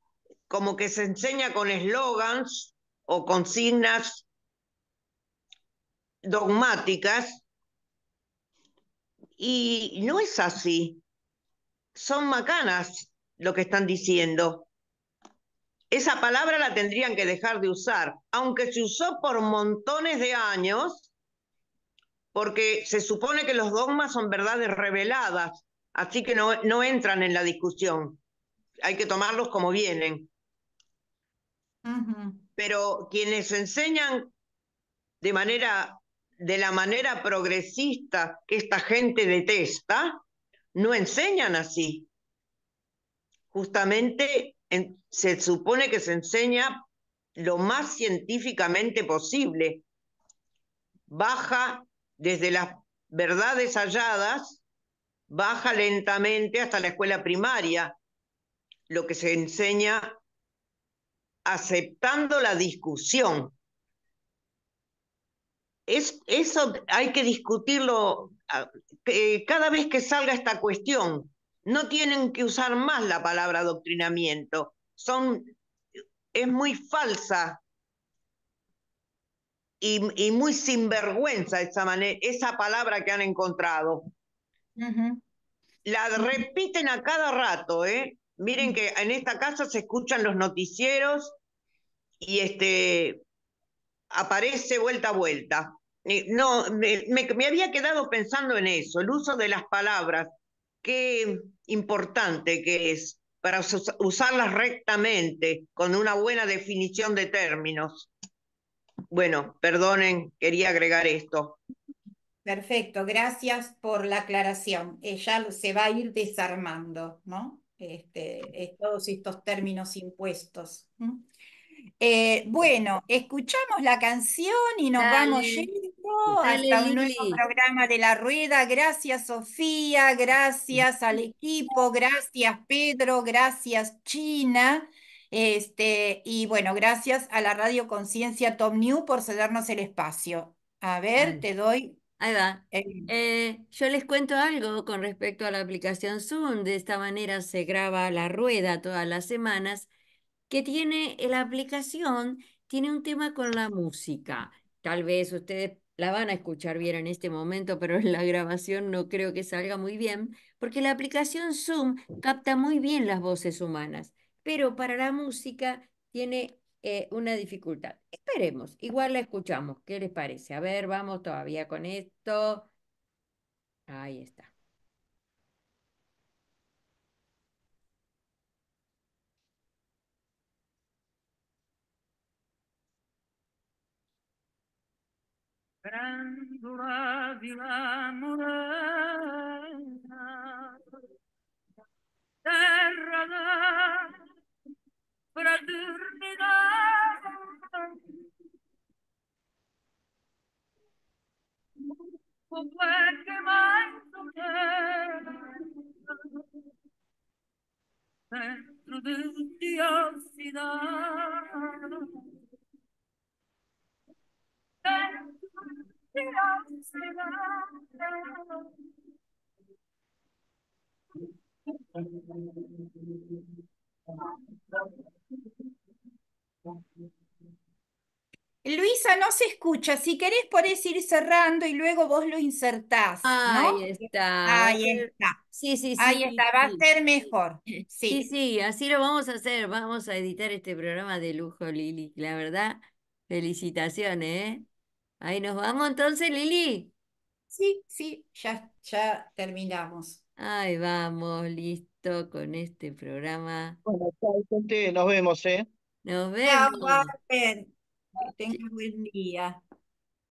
como que se enseña con eslogans o consignas dogmáticas, y no es así. Son macanas lo que están diciendo. Esa palabra la tendrían que dejar de usar, aunque se usó por montones de años, porque se supone que los dogmas son verdades reveladas, así que no entran en la discusión. Hay que tomarlos como vienen. Pero quienes enseñan de la manera progresista que esta gente detesta, no enseñan así. Justamente se supone que se enseña lo más científicamente posible. Baja desde las verdades halladas, baja lentamente hasta la escuela primaria, lo que se enseña aceptando la discusión. Eso hay que discutirlo cada vez que salga esta cuestión. No tienen que usar más la palabra adoctrinamiento. Es muy falsa y muy sinvergüenza esa palabra que han encontrado. La repiten a cada rato, ¿eh? Miren que en esta casa se escuchan los noticieros y aparece vuelta a vuelta. No, me había quedado pensando en eso, el uso de las palabras, qué importante que es para usarlas rectamente, con una buena definición de términos. Bueno, perdonen, quería agregar esto.
Perfecto, gracias por la aclaración. Ya se va a ir desarmando, ¿no? Todos estos términos impuestos. Bueno, escuchamos la canción y nos vamos
Dale,
yendo
dale,
hasta un nuevo
Lili.
programa de La Rueda. Gracias, Sofía, gracias al equipo, gracias, Pedro, gracias, China. Y bueno, gracias a la Radio Conciencia Top New por cedernos el espacio. A ver,
Dale.
te doy.
Ahí va.
el-
Yo les cuento algo con respecto a la aplicación Zoom. De esta manera se graba la rueda todas las semanas, que tiene la aplicación, tiene un tema con la música. Tal vez ustedes la van a escuchar bien en este momento, pero en la grabación no creo que salga muy bien, porque la aplicación Zoom capta muy bien las voces humanas, pero para la música tiene una dificultad. Esperemos, igual la escuchamos. ¿Qué les parece? A ver, vamos todavía con esto. Ahí está.
Grandura di una morena, terra da fraternidad, con quel che mai dentro di ossidare, dentro di ossidare.
Luisa, no se escucha. Si querés, podés ir cerrando y luego vos lo insertás, ¿no?
Ahí está. Va a
Ahí
ser...
está.
Sí, sí,
Ahí
sí,
está, va a
sí.
ser mejor.
Sí,
Sí.
sí, así lo vamos a hacer. Vamos a editar este programa de lujo, Lili. La verdad, felicitaciones, ¿eh? Ahí nos vamos entonces, Lili.
Sí, sí, ya terminamos.
Ahí vamos, listo con este programa.
Bueno, chao, gente, nos vemos, ¿eh?
Nos
Chao,
vemos.
Walter. Que tengas buen día.